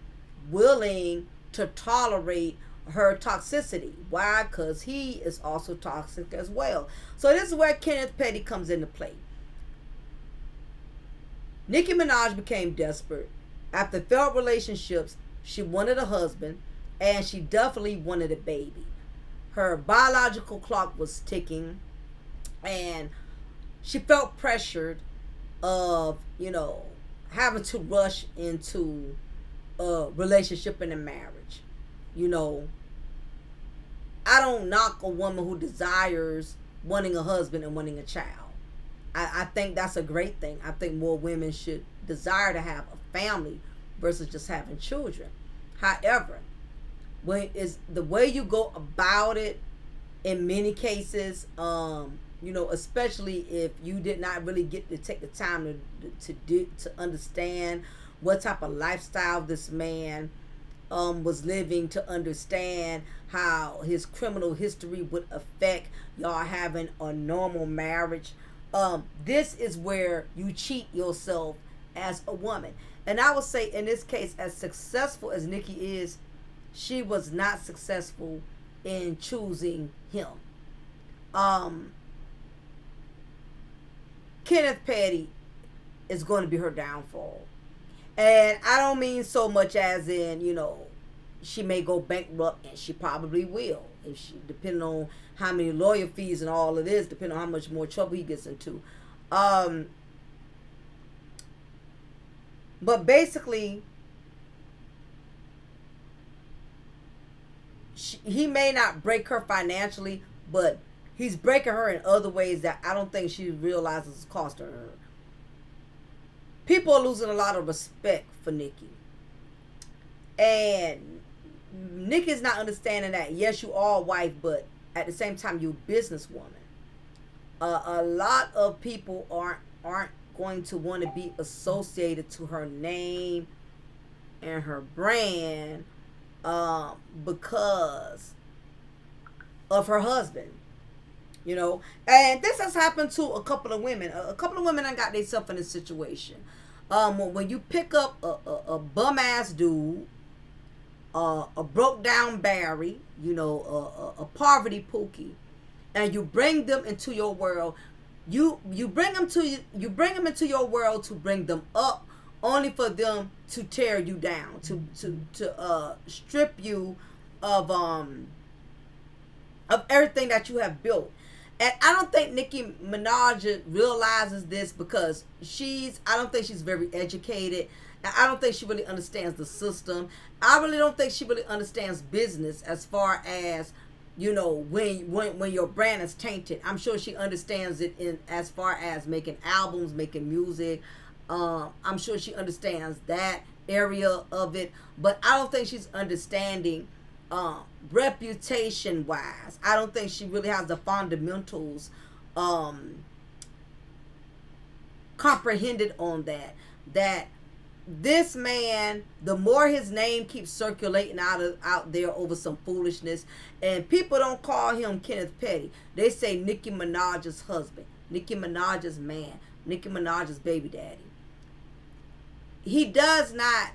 willing to tolerate her toxicity. Why? Because he is also toxic as well. So this is where Kenneth Petty comes into play. Nicki Minaj became desperate. After failed relationships, she wanted a husband, and she definitely wanted a baby. Her biological clock was ticking, and she felt pressured of, having to rush into a relationship and a marriage. I don't knock a woman who desires wanting a husband and wanting a child. I think that's a great thing. I think more women should desire to have a family versus just having children. However, when is the way you go about it in many cases, especially if you did not really get to take the time to understand what type of lifestyle this man was living, to understand how his criminal history would affect y'all having a normal marriage. This is where you cheat yourself as a woman. And I would say in this case, as successful as Nicki is, she was not successful in choosing him. Kenneth Petty is going to be her downfall. And I don't mean so much as in, she may go bankrupt, and she probably will. If she, depending on how many lawyer fees and all of this, depending on how much more trouble he gets into. But basically, he may not break her financially, but he's breaking her in other ways that I don't think she realizes is costing her. People are losing a lot of respect for Nicki. And Nicki's not understanding that, yes, you are a wife, but at the same time, you're a businesswoman. A lot of people aren't going to want to be associated to her name and her brand because of her husband. And this has happened to a couple of women. A couple of women done got themselves in this situation. When you pick up a bum ass dude, a broke down Barry, a poverty pookie, and you bring them into your world, you bring them into your world to bring them up, only for them to tear you down, to strip you of everything that you have built. And I don't think Nicki Minaj realizes this because I don't think she's very educated. And I don't think she really understands the system. I really don't think she really understands business as far as, when your brand is tainted. I'm sure she understands it in as far as making albums, making music. I'm sure she understands that area of it, but I don't think she's understanding reputation wise. I don't think she really has the fundamentals comprehended on that this man, the more his name keeps circulating out there over some foolishness, and people don't call him Kenneth Petty, they say Nicki Minaj's husband, Nicki Minaj's man, Nicki Minaj's baby daddy. He does not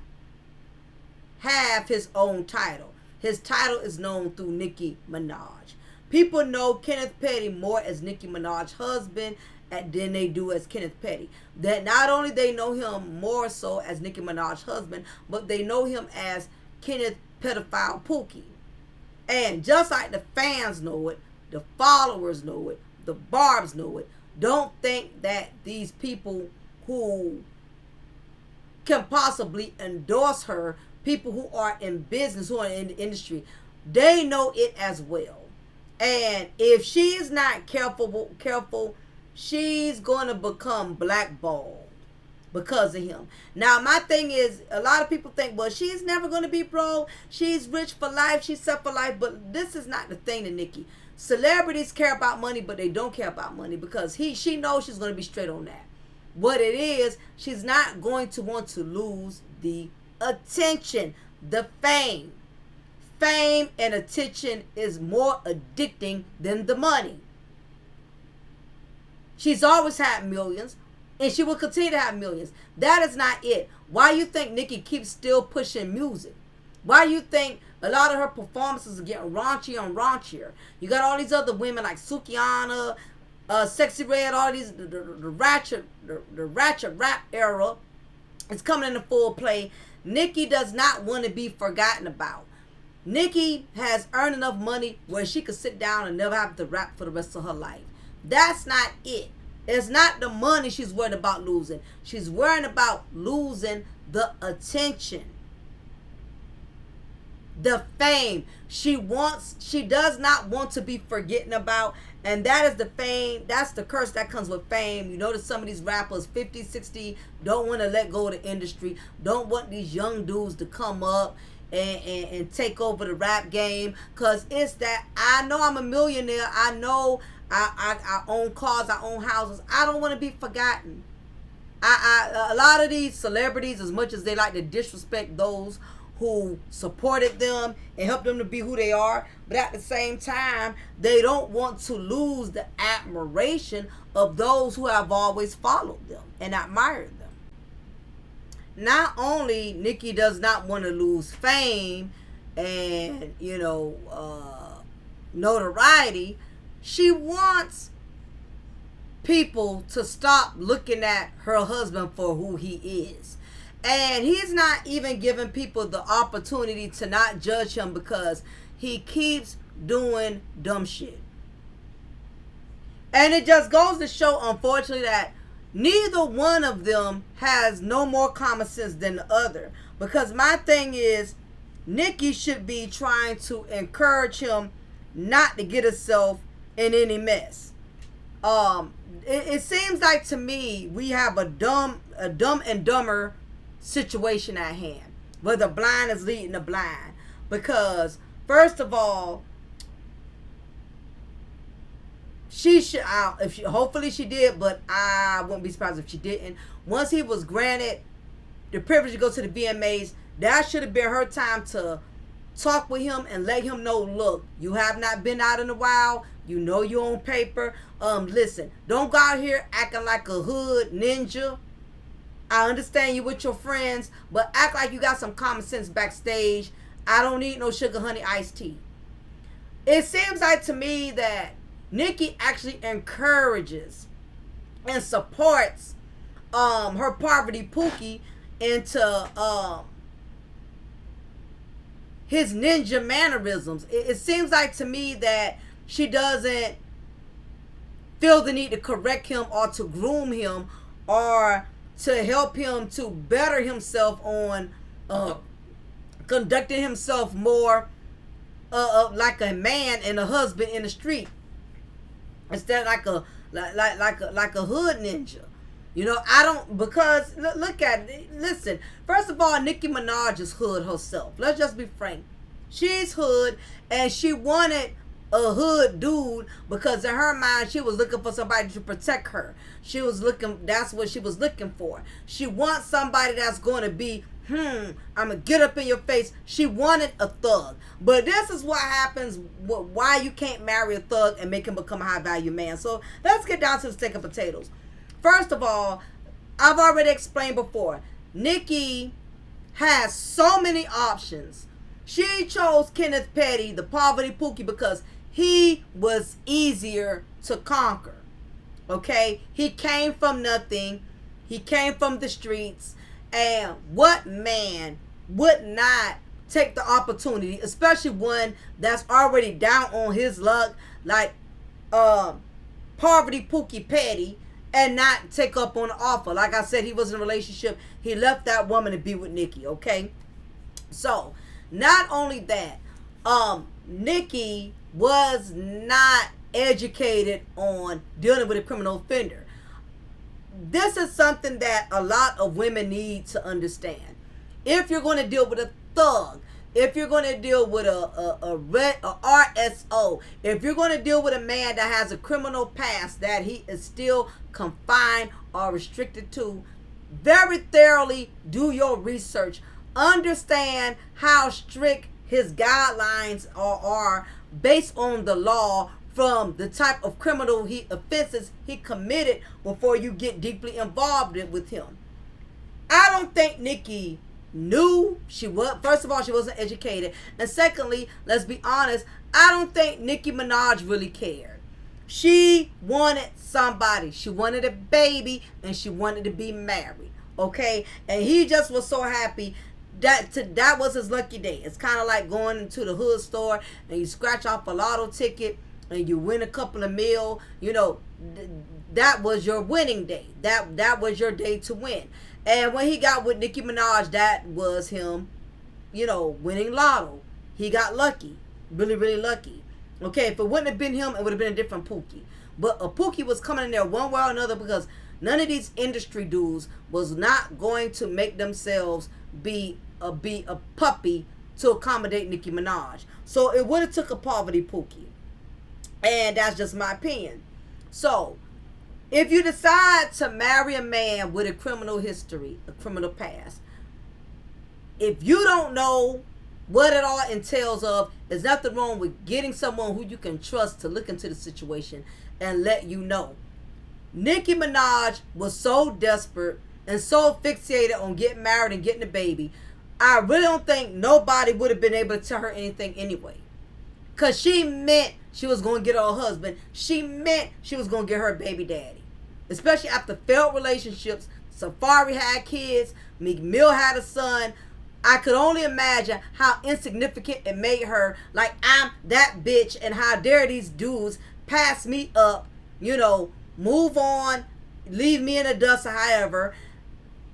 have his own title. His title is known through Nicki Minaj. People know Kenneth Petty more as Nicki Minaj's husband than they do as Kenneth Petty. That not only they know him more so as Nicki Minaj's husband, but they know him as Kenneth Pedophile Pookie. And just like the fans know it, the followers know it, the barbs know it, don't think that these people who can possibly endorse her, people who are in business, who are in the industry, they know it as well. And if she's not careful, she's going to become blackballed because of him. Now, my thing is, a lot of people think, well, she's never going to be broke. She's rich for life. She's set for life. But this is not the thing to Nicki. Celebrities care about money, but they don't care about money because she knows she's going to be straight on that. What it is, she's not going to want to lose the attention, the fame. Fame and attention is more addicting than the money. She's always had millions, and she will continue to have millions. That is not it. Why you think Nicki keeps still pushing music? Why you think a lot of her performances are getting raunchier and raunchier? You got all these other women like Sukianna, Sexy Red, all these the ratchet rap era is coming into full play. Nicki does not want to be forgotten about. Nicki has earned enough money where she could sit down and never have to rap for the rest of her life. That's not it. It's not the money she's worried about losing. She's worried about losing the attention, the fame. She does not want to be forgotten about. And that is the fame. That's the curse that comes with fame. You notice some of these rappers, 50, 60, don't want to let go of the industry. Don't want these young dudes to come up and take over the rap game. Because it's that, I know I'm a millionaire. I know I own cars. I own houses. I don't want to be forgotten. A lot of these celebrities, as much as they like to disrespect those who supported them and helped them to be who they are, but at the same time, they don't want to lose the admiration of those who have always followed them and admired them. Not only Nicki does not want to lose fame and, notoriety, she wants people to stop looking at her husband for who he is. And he's not even giving people the opportunity to not judge him because he keeps doing dumb shit. And it just goes to show, unfortunately, that neither one of them has no more common sense than the other. Because my thing is, Nicki should be trying to encourage him not to get herself in any mess. It seems like to me we have a dumb and dumber situation at hand, where the blind is leading the blind. Because first of all, she should, hopefully she did, but I wouldn't be surprised if she didn't. Once he was granted the privilege to go to the VMAs, that should have been her time to talk with him and let him know, look, you have not been out in a while. You know you on paper. Listen, don't go out here acting like a hood ninja. I understand you with your friends, but act like you got some common sense backstage. I don't need no sugar honey iced tea. It seems like to me that Nicki actually encourages and supports her poverty Pookie into his ninja mannerisms. It seems like to me that she doesn't feel the need to correct him or to groom him or to help him to better himself on conducting himself more like a man and a husband in the street instead of like a hood ninja. You know, I don't, because look at it. Listen, first of all, Nicki Minaj is hood herself. Let's just be frank. She's hood, and she wanted a hood dude because in her mind she was looking for somebody to protect her. She was looking, that's what she was looking for. She wants somebody that's going to be, I'm gonna get up in your face. She wanted a thug. But this is what happens, why you can't marry a thug and make him become a high value man. So let's get down to the steak and potatoes. First of all, I've already explained before, Nicki has so many options. She chose Kenneth Petty, the poverty Pookie, because he was easier to conquer. Okay? He came from nothing. He came from the streets. And what man would not take the opportunity, especially one that's already down on his luck, like poverty Pookie Petty, and not take up on the offer? Like I said, he was in a relationship. He left that woman to be with Nicki, okay? So, not only that, Nicki was not educated on dealing with a criminal offender. This is something that a lot of women need to understand. If you're going to deal with a thug, if you're going to deal with a RSO, if you're going to deal with a man that has a criminal past that he is still confined or restricted to, very thoroughly do your research. Understand how strict his guidelines are based on the law from the type of criminal offenses he committed before you get deeply involved with him. I don't think Nicki knew. She was, first of all, she wasn't educated, and secondly, let's be honest, I don't think Nicki Minaj really cared. She wanted somebody. She wanted a baby, and she wanted to be married. Okay, and he just was so happy that was his lucky day. It's kind of like going into the hood store and you scratch off a lotto ticket and you win a couple of mil. You know, that was your winning day. That was your day to win. And when he got with Nicki Minaj, that was him, you know, winning lotto. He got lucky. Really, really lucky. Okay, if it wouldn't have been him, it would have been a different Pookie. But a Pookie was coming in there one way or another, because none of these industry dudes was not going to make themselves be a puppy to accommodate Nicki Minaj. So it would have took a poverty Pookie. And that's just my opinion. So, if you decide to marry a man with a criminal history, a criminal past, if you don't know what it all entails of, there's nothing wrong with getting someone who you can trust to look into the situation and let you know. Nicki Minaj was so desperate and so fixated on getting married and getting a baby, I really don't think nobody would have been able to tell her anything anyway. Because she meant she was going to get her a husband. She meant she was going to get her a baby daddy. Especially after failed relationships. Safari had kids. Meek Mill had a son. I could only imagine how insignificant it made her. Like, I'm that bitch, and how dare these dudes pass me up, you know, move on, leave me in the dust, or however,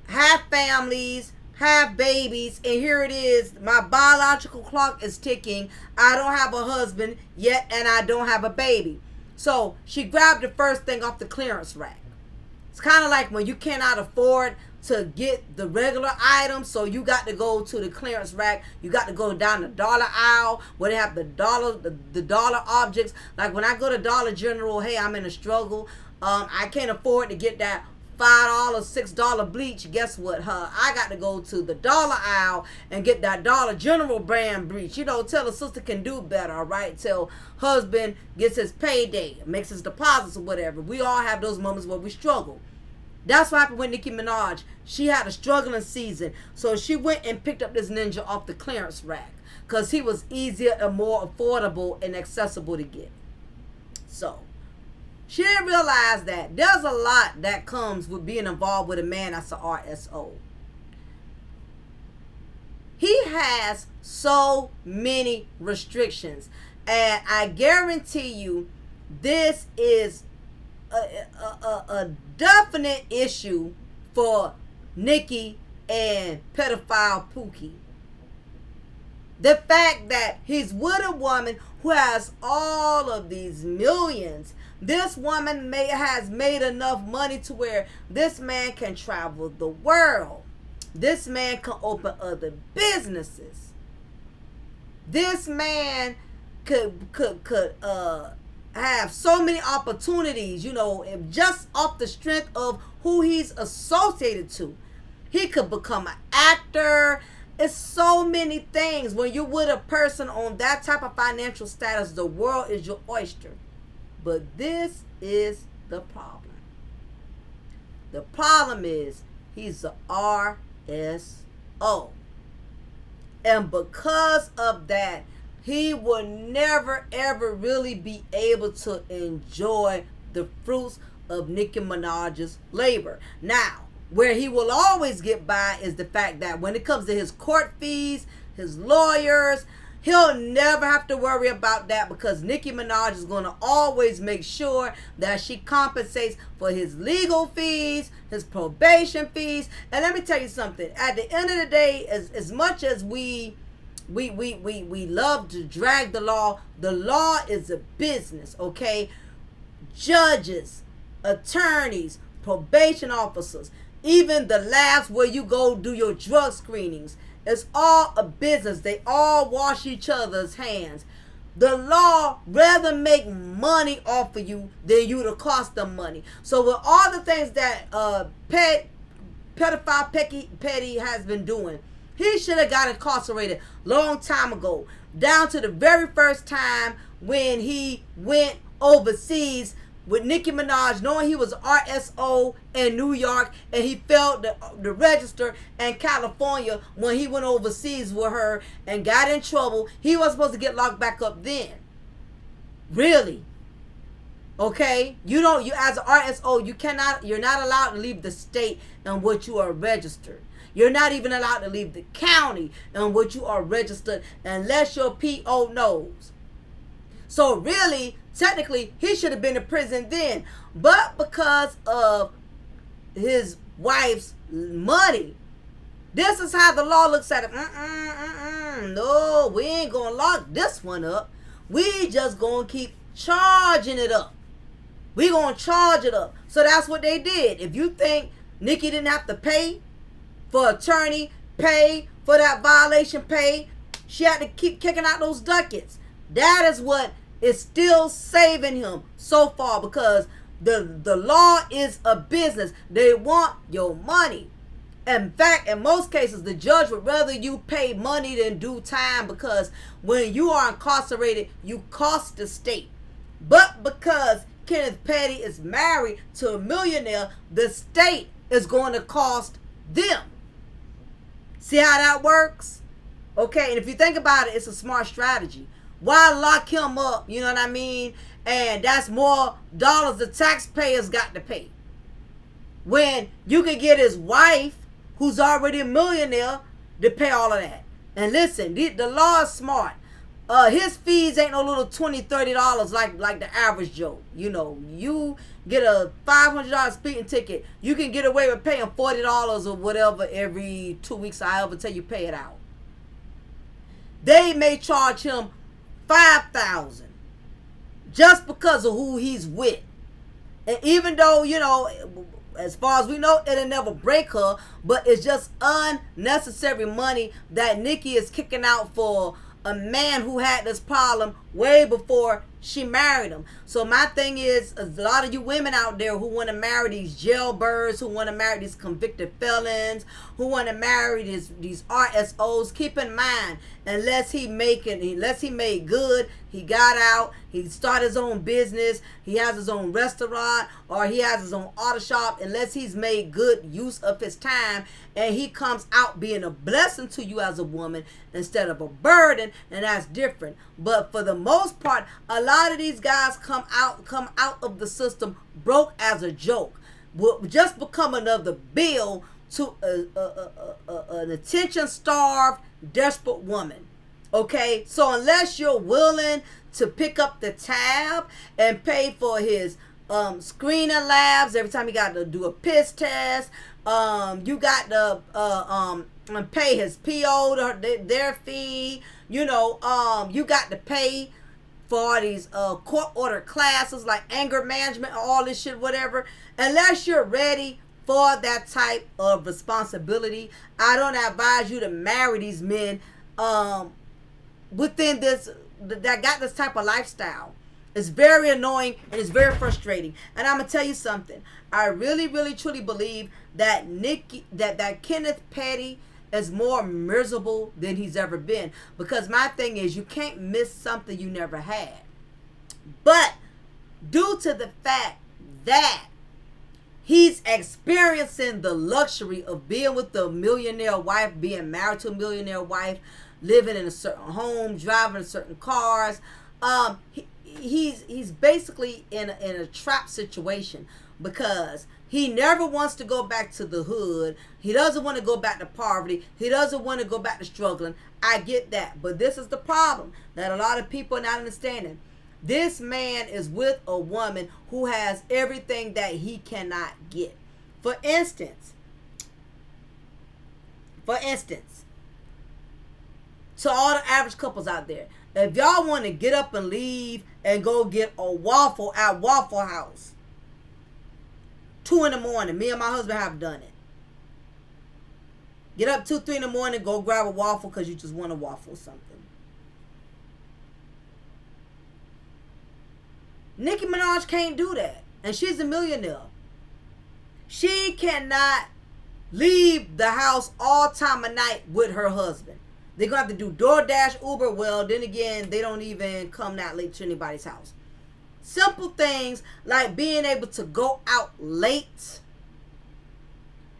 have families, have babies, and here it is, my biological clock is ticking. I don't have a husband yet, and I don't have a baby. So she grabbed the first thing off the clearance rack. It's kind of like when you cannot afford to get the regular items, so you got to go to the clearance rack. You got to go down the dollar aisle where they have the dollar objects. Like when I go to Dollar General, hey, I'm in a struggle. I can't afford to get that $5, $6 bleach. Guess what, I got to go to the dollar aisle and get that Dollar General brand bleach. You know, till a sister can do better, all right? Till husband gets his payday, makes his deposits or whatever. We all have those moments where we struggle. That's what happened with Nicki Minaj. She had a struggling season, so she went and picked up this ninja off the clearance rack because he was easier and more affordable and accessible to get. So she didn't realize that there's a lot that comes with being involved with a man that's an RSO. He has so many restrictions, and I guarantee you this is a definite issue for Nicki and pedophile Pookie. The fact that he's with a woman who has all of these millions. This woman has made enough money to where this man can travel the world. This man can open other businesses. This man could have so many opportunities, just off the strength of who he's associated to. He could become an actor. It's so many things. When you're with a person on that type of financial status, the world is your oyster. But this is the problem. The problem is he's a RSO. And because of that, he will never ever really be able to enjoy the fruits of Nicki Minaj's labor. Now, where he will always get by is the fact that when it comes to his court fees, his lawyers, he'll never have to worry about that, because Nicki Minaj is going to always make sure that she compensates for his legal fees, his probation fees. And let me tell you something. At the end of the day, as much as we love to drag the law is a business, okay? Judges, attorneys, probation officers, even the labs where you go do your drug screenings, it's all a business. They all wash each other's hands. The law rather make money off of you than you to cost them money. So with all the things that pedophile Petty has been doing, he should have got incarcerated long time ago. Down to the very first time when he went overseas with Nicki Minaj, knowing he was RSO in New York, and he failed the register in California when he went overseas with her and got in trouble. He was supposed to get locked back up then. Really? Okay? You as an RSO, you're not allowed to leave the state in which you are registered. You're not even allowed to leave the county in which you are registered unless your PO knows. So really, technically, he should have been in prison then. But because of his wife's money, this is how the law looks at it. No, we ain't going to lock this one up. We just going to keep charging it up. We going to charge it up. So that's what they did. If you think Nicki didn't have to pay for attorney, pay for that violation, pay, she had to keep kicking out those ducats. That is what is still saving him so far, because the law is a business. They want your money. In fact, in most cases, the judge would rather you pay money than do time, because when you are incarcerated, you cost the state. But because Kenneth Petty is married to a millionaire, the state is going to cost them. See how that works? Okay, and if you think about it, it's a smart strategy. Why lock him up? You know what I mean? And that's more dollars the taxpayers got to pay. When you could get his wife, who's already a millionaire, to pay all of that. And listen, the law is smart. His fees ain't no little $20, $30 like the average Joe. You get a $500 speeding ticket, you can get away with paying $40 or whatever every 2 weeks, however till you pay it out. They may charge him $5,000 just because of who he's with. And even though, as far as we know, it'll never break her, but it's just unnecessary money that Nicki is kicking out for a man who had this problem way before she married him. So my thing is, a lot of you women out there who want to marry these jailbirds, who want to marry these convicted felons, who want to marry these RSOs, keep in mind, unless he made good, he got out, he started his own business, he has his own restaurant, or he has his own auto shop, unless he's made good use of his time and he comes out being a blessing to you as a woman instead of a burden, and that's different. But for the most part, a lot of these guys come out of the system broke as a joke, will just become another bill to an attention-starved, desperate woman. Okay, so unless you're willing to pick up the tab and pay for his screening labs. Every time he got to do a piss test, you got to pay his PO their fee. You know, you got to pay for these court order classes like anger management and all this shit, whatever. Unless you're ready for that type of responsibility, I don't advise you to marry these men within this that got this type of lifestyle. It's very annoying and it's very frustrating. And I'm gonna tell you something. I really, really, truly believe that that Kenneth Petty is more miserable than he's ever been. Because my thing is, you can't miss something you never had. But due to the fact that he's experiencing the luxury of being with a millionaire wife, being married to a millionaire wife, living in a certain home, driving certain cars, he's basically in a trap situation, because he never wants to go back to the hood. He doesn't want to go back to poverty. He doesn't want to go back to struggling. I get that. But this is the problem that a lot of people are not understanding. This man is with a woman who has everything that he cannot get. For instance, to all the average couples out there, if y'all want to get up and leave and go get a waffle at Waffle House, 2 in the morning, me and my husband have done it. Get up 2, 3 in the morning, go grab a waffle because you just want a waffle or something. Nicki Minaj can't do that. And she's a millionaire. She cannot leave the house all time of night with her husband. They're going to have to do DoorDash, Uber. Well, then again, they don't even come that late to anybody's house. Simple things like being able to go out late,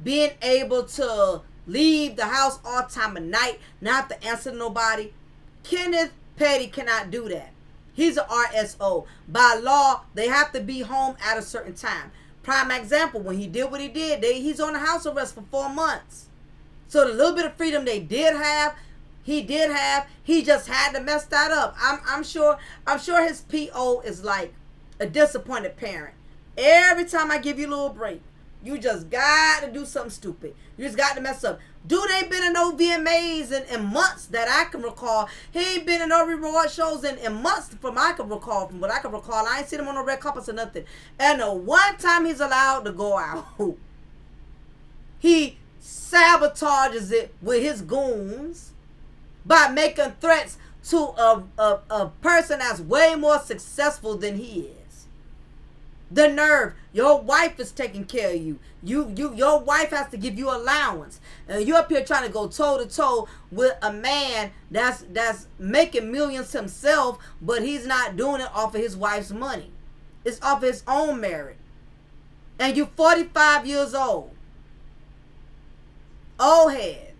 being able to leave the house all time of night, not have to answer to nobody. Kenneth Petty cannot do that. He's an RSO. By law, they have to be home at a certain time. Prime example, when he did what he did, he's on a house arrest for 4 months. So the little bit of freedom he did have, he just had to mess that up. I'm sure his PO is like a disappointed parent. Every time I give you a little break, you just got to do something stupid. You just got to mess up. Dude ain't been in no VMAs in months that I can recall. He ain't been in no reward shows in months from what I can recall. I ain't seen him on no red carpets or nothing. And the one time he's allowed to go out, he sabotages it with his goons by making threats to a person that's way more successful than he is. The nerve. Your wife is taking care of you. Your wife has to give you allowance. And you're up here trying to go toe to toe with a man that's making millions himself, but he's not doing it off of his wife's money. It's off his own merit. And you're 45 years old. Old head.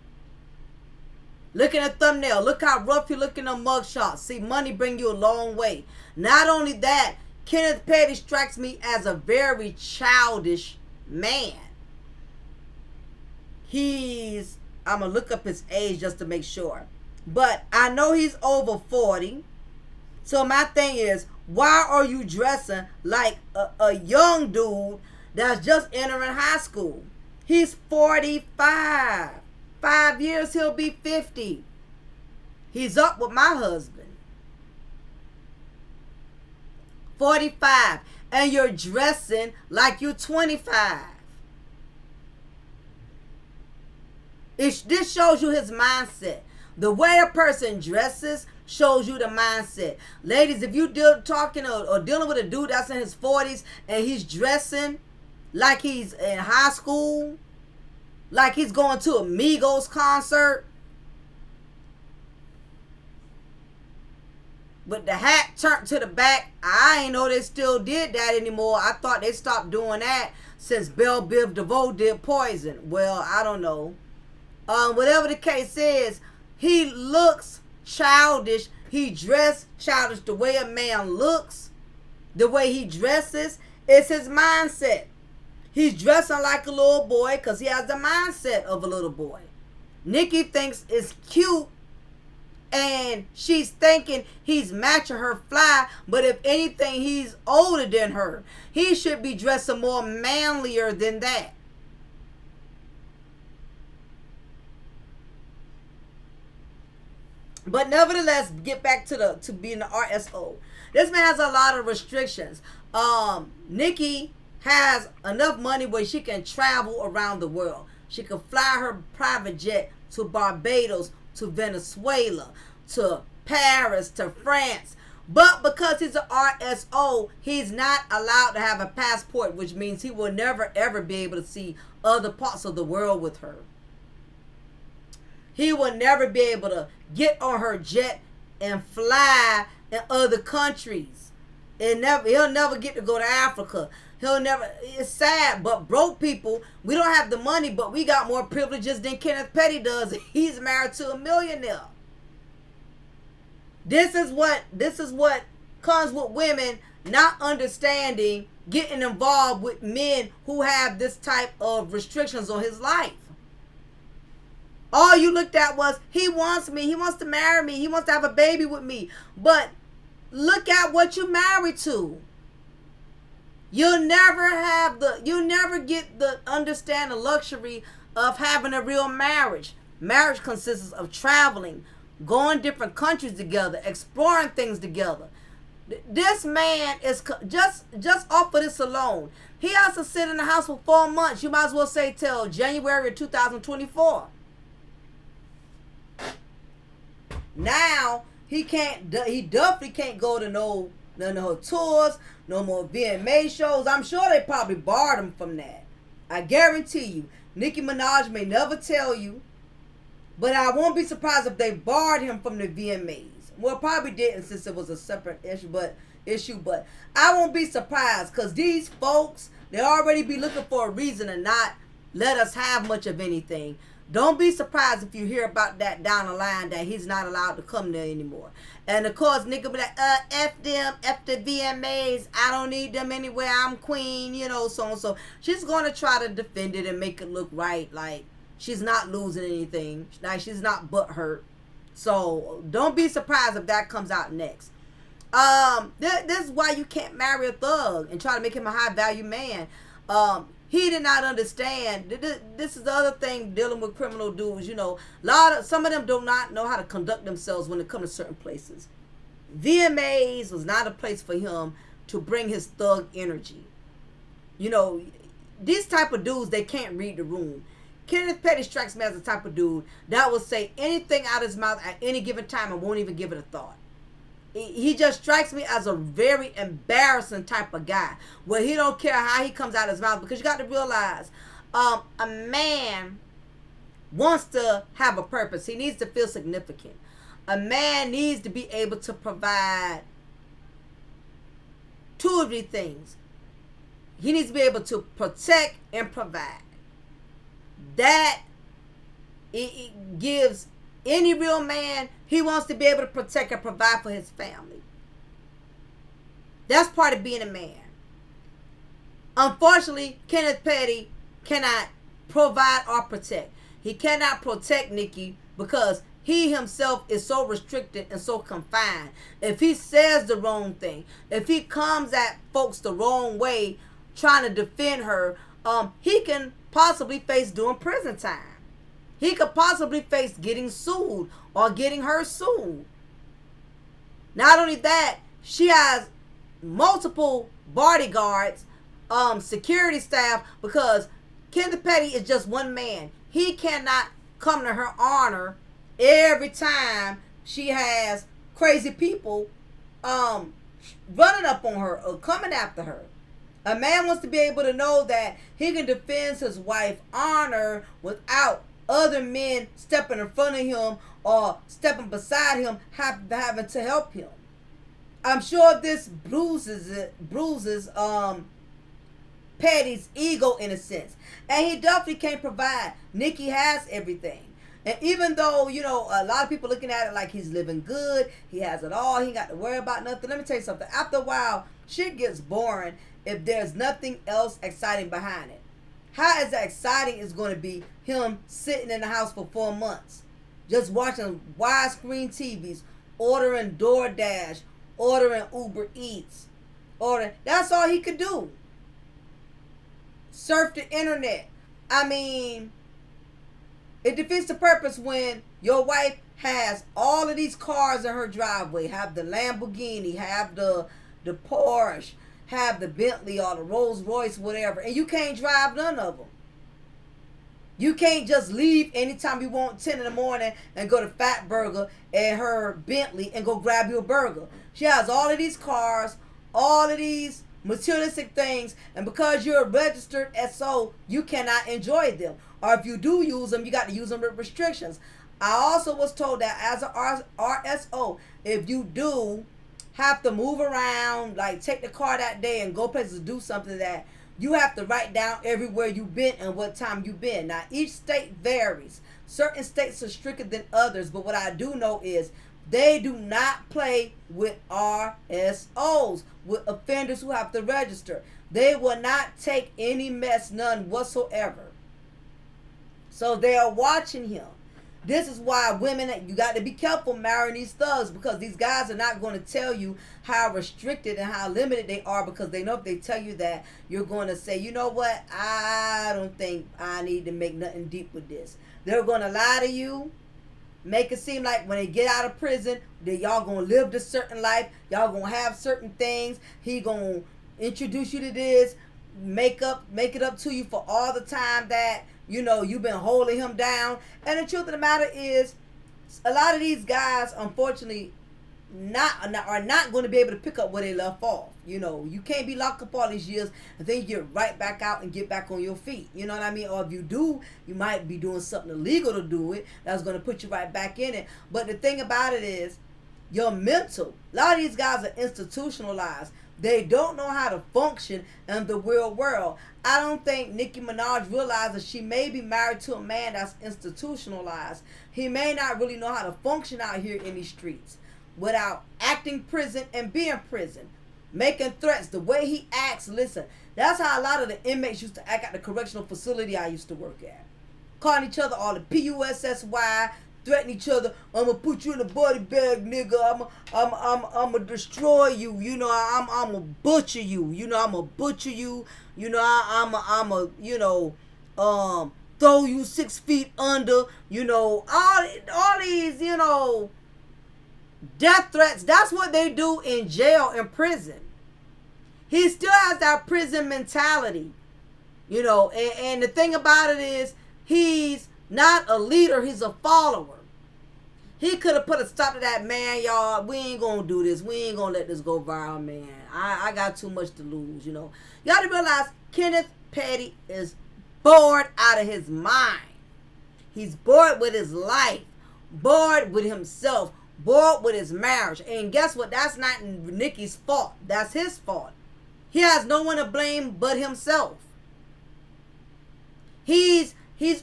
Look at the thumbnail. Look how rough you look in the mugshot. See, money bring you a long way. Not only that, Kenneth Petty strikes me as a very childish man. I'm going to look up his age just to make sure. But I know he's over 40. So my thing is, why are you dressing like a young dude that's just entering high school? He's 45. 5 years, he'll be 50. He's up with my husband. 45. And you're dressing like you're 25. This shows you his mindset. The way a person dresses shows you the mindset. Ladies, if you talking or dealing with a dude that's in his 40s and he's dressing like he's in high school, like he's going to a Migos concert, with the hat turned to the back, I ain't know they still did that anymore. I thought they stopped doing that since Belle Biv DeVoe did Poison. Well, I don't know. Whatever the case is, he looks childish. He dressed childish. The way a man looks, the way he dresses, it's his mindset. He's dressing like a little boy because he has the mindset of a little boy. Nicki thinks it's cute And she's thinking he's matching her fly, but if anything, he's older than her. He should be dressing more manlier than that. But nevertheless, get back to being the RSO. This man has a lot of restrictions. Nicki has enough money where she can travel around the world. She can fly her private jet to Barbados, to Venezuela, to Paris, to France. But because he's an RSO, he's not allowed to have a passport, which means he will never ever be able to see other parts of the world with her. He will never be able to get on her jet and fly in other countries. He'll never get to go to Africa. He'll never. It's sad, but broke people, we don't have the money, but we got more privileges than Kenneth Petty does. He's married to a millionaire. This is what comes with women not understanding, getting involved with men who have this type of restrictions on his life. All you looked at was, he wants me, he wants to marry me, he wants to have a baby with me. But look at what you married to. You'll never get the understand the luxury of having a real marriage. Marriage consists of traveling, going different countries together, exploring things together. This man is just off of this alone. He has to sit in the house for 4 months. You might as well say till January of 2024. Now he definitely can't go to no tours, no more VMA shows. I'm sure they probably barred him from that. I guarantee you. Nicki Minaj may never tell you, but I won't be surprised if they barred him from the VMAs. Well, probably didn't, since it was a separate issue, but I won't be surprised, because these folks, they already be looking for a reason to not let us have much of anything. Don't be surprised if you hear about that down the line, that he's not allowed to come there anymore. And of course, Nicki will be like, F them, F the VMAs, I don't need them anywhere, I'm queen, so and so. She's going to try to defend it and make it look right, like she's not losing anything, like she's not butthurt. So don't be surprised if that comes out next. This is why you can't marry a thug and try to make him a high value man. He did not understand. This is the other thing dealing with criminal dudes. Some of them do not know how to conduct themselves when it comes to certain places. VMAs was not a place for him to bring his thug energy. These type of dudes, they can't read the room. Kenneth Petty strikes me as the type of dude that will say anything out of his mouth at any given time and won't even give it a thought. He just strikes me as a very embarrassing type of guy, where he don't care how he comes out of his mouth, because you got to realize, a man wants to have a purpose. He needs to feel significant. A man needs to be able to provide two of these things. He needs to be able to protect and provide. That it gives any real man, he wants to be able to protect and provide for his family. That's part of being a man. Unfortunately, Kenneth Petty cannot provide or protect. He cannot protect Nicki because he himself is so restricted and so confined. If he says the wrong thing, if he comes at folks the wrong way, trying to defend her, he can possibly face doing prison time. He could possibly face getting sued or getting her sued. Not only that, she has multiple bodyguards, security staff, because Kenneth Petty is just one man. He cannot come to her honor every time she has crazy people running up on her or coming after her. A man wants to be able to know that he can defend his wife's honor without other men stepping in front of him or stepping beside him, having to help him. I'm sure this bruises Petty's ego in a sense. And he definitely can't provide. Nicki has everything. And even though, a lot of people looking at it like he's living good, he has it all, he ain't got to worry about nothing. Let me tell you something. After a while, shit gets boring if there's nothing else exciting behind it. How is that exciting is going to be him sitting in the house for 4 months? just watching widescreen TVs, ordering DoorDash, ordering Uber Eats, that's all he could do. Surf the internet. I mean, it defeats the purpose when your wife has all of these cars in her driveway. Have the Lamborghini, have the Porsche, have the Bentley or the Rolls Royce, whatever, and you can't drive none of them. You can't just leave anytime you want, 10 in the morning, and go to Fat Burger and her Bentley and go grab you a burger. She has all of these cars, all of these materialistic things, and because you're a registered SO, you cannot enjoy them. Or if you do use them, you got to use them with restrictions. I also was told that as an RSO, if you do have to move around, like take the car that day and go places to do something, that you have to write down everywhere you've been and what time you've been. Now, each state varies. Certain states are stricter than others, but what I do know is they do not play with RSOs, with offenders who have to register. They will not take any mess, none whatsoever. So they are watching him. This is why women, you got to be careful marrying these thugs, because these guys are not going to tell you how restricted and how limited they are, because they know if they tell you that, you're going to say, you know what, I don't think I need to make nothing deep with this. They're going to lie to you, make it seem like when they get out of prison that y'all going to live this certain life, y'all going to have certain things, he going to introduce you to this, make it up to you for all the time that you've been holding him down. And the truth of the matter is, a lot of these guys, unfortunately, are not going to be able to pick up where they left off. You can't be locked up all these years and then you get right back out and get back on your feet. You know what I mean? Or if you do, you might be doing something illegal to do it. That's going to put you right back in it. But the thing about it is, your mental. A lot of these guys are institutionalized. They don't know how to function in the real world. I don't think Nicki Minaj realizes she may be married to a man that's institutionalized. He may not really know how to function out here in these streets without acting prison and being prison. Making threats. The way he acts, listen, that's how a lot of the inmates used to act at the correctional facility I used to work at. Calling each other all the PUSSY, threaten each other. I'm gonna put you in a body bag, nigga. I'm gonna destroy you. I'm gonna butcher you. I'm gonna butcher you. I'm a throw you 6 feet under. All these, death threats. That's what they do in jail and prison. He still has that prison mentality, and the thing about it is, he's not a leader, he's a follower. He could have put a stop to that, man, y'all. We ain't gonna do this. We ain't gonna let this go viral, man. I got too much to lose, You got to realize Kenneth Petty is bored out of his mind. He's bored with his life, bored with himself, bored with his marriage. And guess what? That's not Nicki's fault. That's his fault. He has no one to blame but himself. He's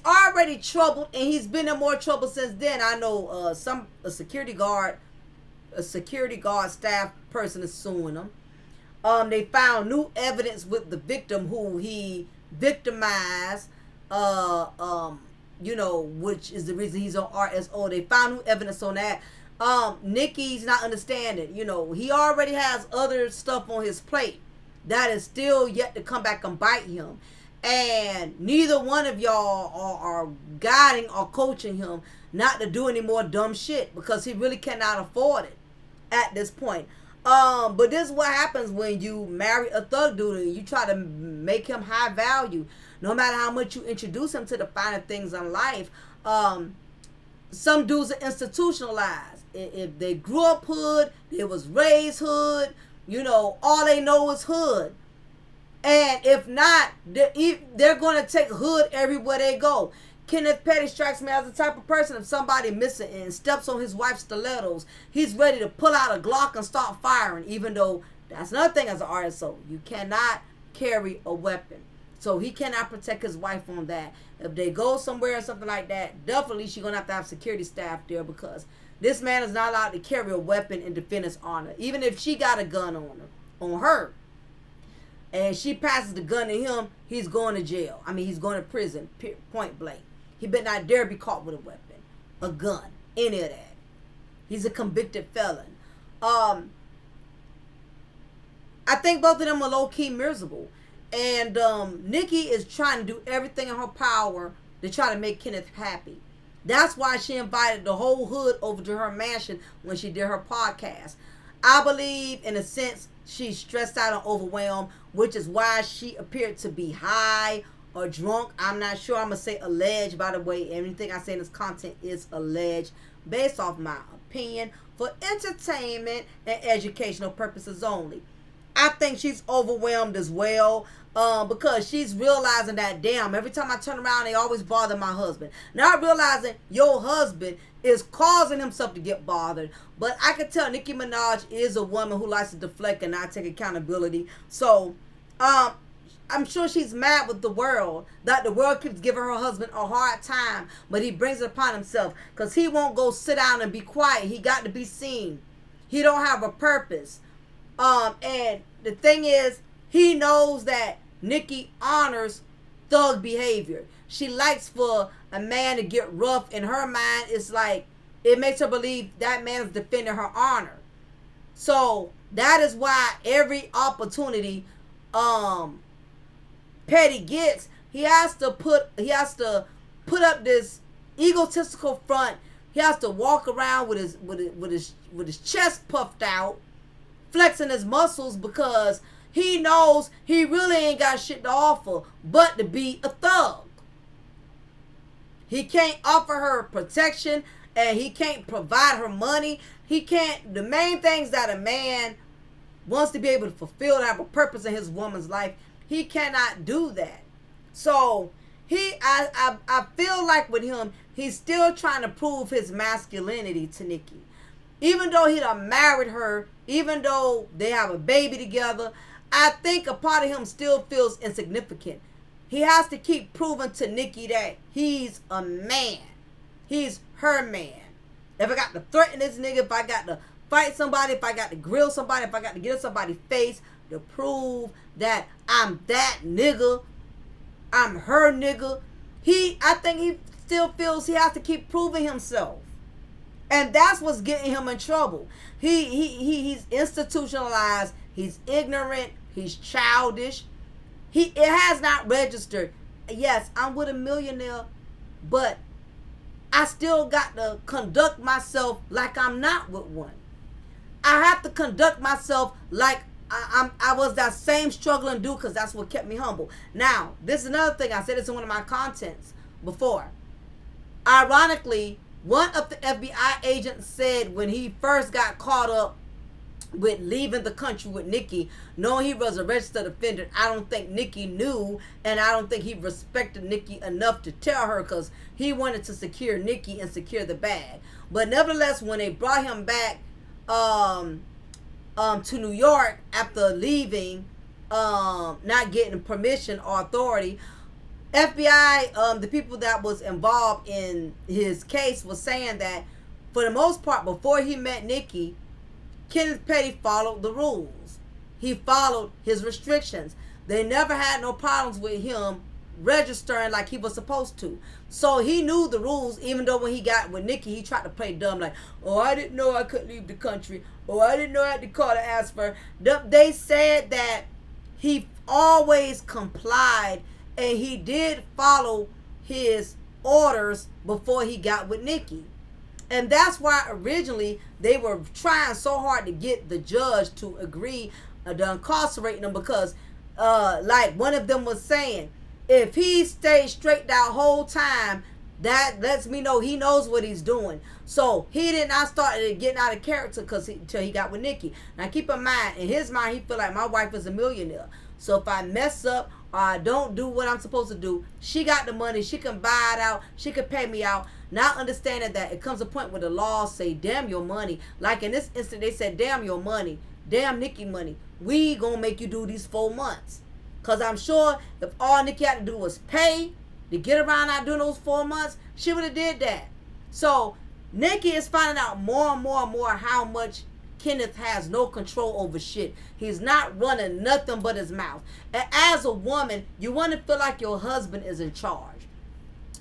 already troubled, and he's been in more trouble since then. I know a security guard staff person is suing him. They found new evidence with the victim who he victimized, which is the reason he's on RSO. They found new evidence on that. Nicki's not understanding. He already has other stuff on his plate that is still yet to come back and bite him. And neither one of y'all are guiding or coaching him not to do any more dumb shit, because he really cannot afford it at this point. But this is what happens when you marry a thug dude and you try to make him high value. No matter how much you introduce him to the finer things in life, some dudes are institutionalized. If they grew up hood, they was raised hood, all they know is hood. And if not, they're going to take hood everywhere they go. Kenneth Petty strikes me as the type of person, if somebody missing and steps on his wife's stilettos, he's ready to pull out a Glock and start firing, even though that's another thing as an RSO. You cannot carry a weapon. So he cannot protect his wife on that. If they go somewhere or something like that, definitely she's going to have security staff there, because this man is not allowed to carry a weapon and defend his honor. Even if she got a gun on her, and she passes the gun to him, he's going to jail. He's going to prison, point blank. He better not dare be caught with a weapon, a gun. any of that. He's a convicted felon. I think both of them are low-key miserable. And Nicki is trying to do everything in her power to try to make Kenneth happy. That's why she invited the whole hood over to her mansion when she did her podcast. I believe, in a sense, she's stressed out and overwhelmed, which is why she appeared to be high or drunk. I'm not sure. I'm going to say alleged, by the way. Anything I say in this content is alleged, based off my opinion, for entertainment and educational purposes only. I think she's overwhelmed as well, because she's realizing that, damn, every time I turn around, they always bother my husband. Not realizing your husband is causing himself to get bothered. But I can tell Nicki Minaj is a woman who likes to deflect and not take accountability. So, I'm sure she's mad with the world, that the world keeps giving her husband a hard time, but he brings it upon himself, because he won't go sit down and be quiet. He got to be seen. He don't have a purpose. And the thing is, he knows that Nicki honors thug behavior. She likes for a man to get rough. In her mind, it's like, it makes her believe that man is defending her honor. So that is why every opportunity Petty gets, he has to put up this egotistical front. He has to walk around with his chest puffed out, flexing his muscles, because he knows he really ain't got shit to offer but to be a thug. He can't offer her protection, and he can't provide her money. He can't. The main things that a man wants to be able to fulfill, to have a purpose in his woman's life, he cannot do that. So I feel like with him, he's still trying to prove his masculinity to Nicki. Even though he done married her, even though they have a baby together, I think a part of him still feels insignificant. He has to keep proving to Nicki that he's a man. He's her man. If I got to threaten this nigga, if I got to fight somebody, if I got to grill somebody, if I got to get in somebody's face to prove that I'm that nigga, I'm her nigga, I think he still feels he has to keep proving himself. And that's what's getting him in trouble. He's institutionalized. He's ignorant. He's childish. It has not registered. Yes, I'm with a millionaire, but I still got to conduct myself like I'm not with one. I have to conduct myself like I was that same struggling dude, because that's what kept me humble. Now, this is another thing. I said this in one of my contents before. Ironically, one of the FBI agents said when he first got caught up with leaving the country with Nicki, knowing he was a registered offender, I don't think Nicki knew, and I don't think he respected Nicki enough to tell her, because he wanted to secure Nicki and secure the bag. But nevertheless, when they brought him back to New York after leaving, not getting permission or authority, FBI, the people that was involved in his case was saying that for the most part, before he met Nicki, Kenneth Petty followed the rules. He followed his restrictions. They never had no problems with him registering like he was supposed to. So he knew the rules, even though when he got with Nicki, he tried to play dumb, like, oh, I didn't know I couldn't leave the country. Oh, I didn't know I had to call to ask for her. They said that he always complied, and he did follow his orders before he got with Nicki. And that's why originally they were trying so hard to get the judge to agree to incarcerate him, because like one of them was saying, if he stayed straight that whole time, that lets me know he knows what he's doing. So he did not start getting out of character until he got with Nicki. Now keep in mind, in his mind, he feel like my wife is a millionaire. So if I mess up or I don't do what I'm supposed to do, she got the money. She can buy it out. She can pay me out. Not understanding that it comes a point where the law say, damn your money. Like in this instance, they said, damn your money. Damn Nicki money. We gonna make you do these 4 months. Because I'm sure if all Nicki had to do was pay to get around out doing those 4 months, she would have did that. So Nicki is finding out more and more and more how much Kenneth has no control over shit. He's not running nothing but his mouth. And as a woman, you want to feel like your husband is in charge.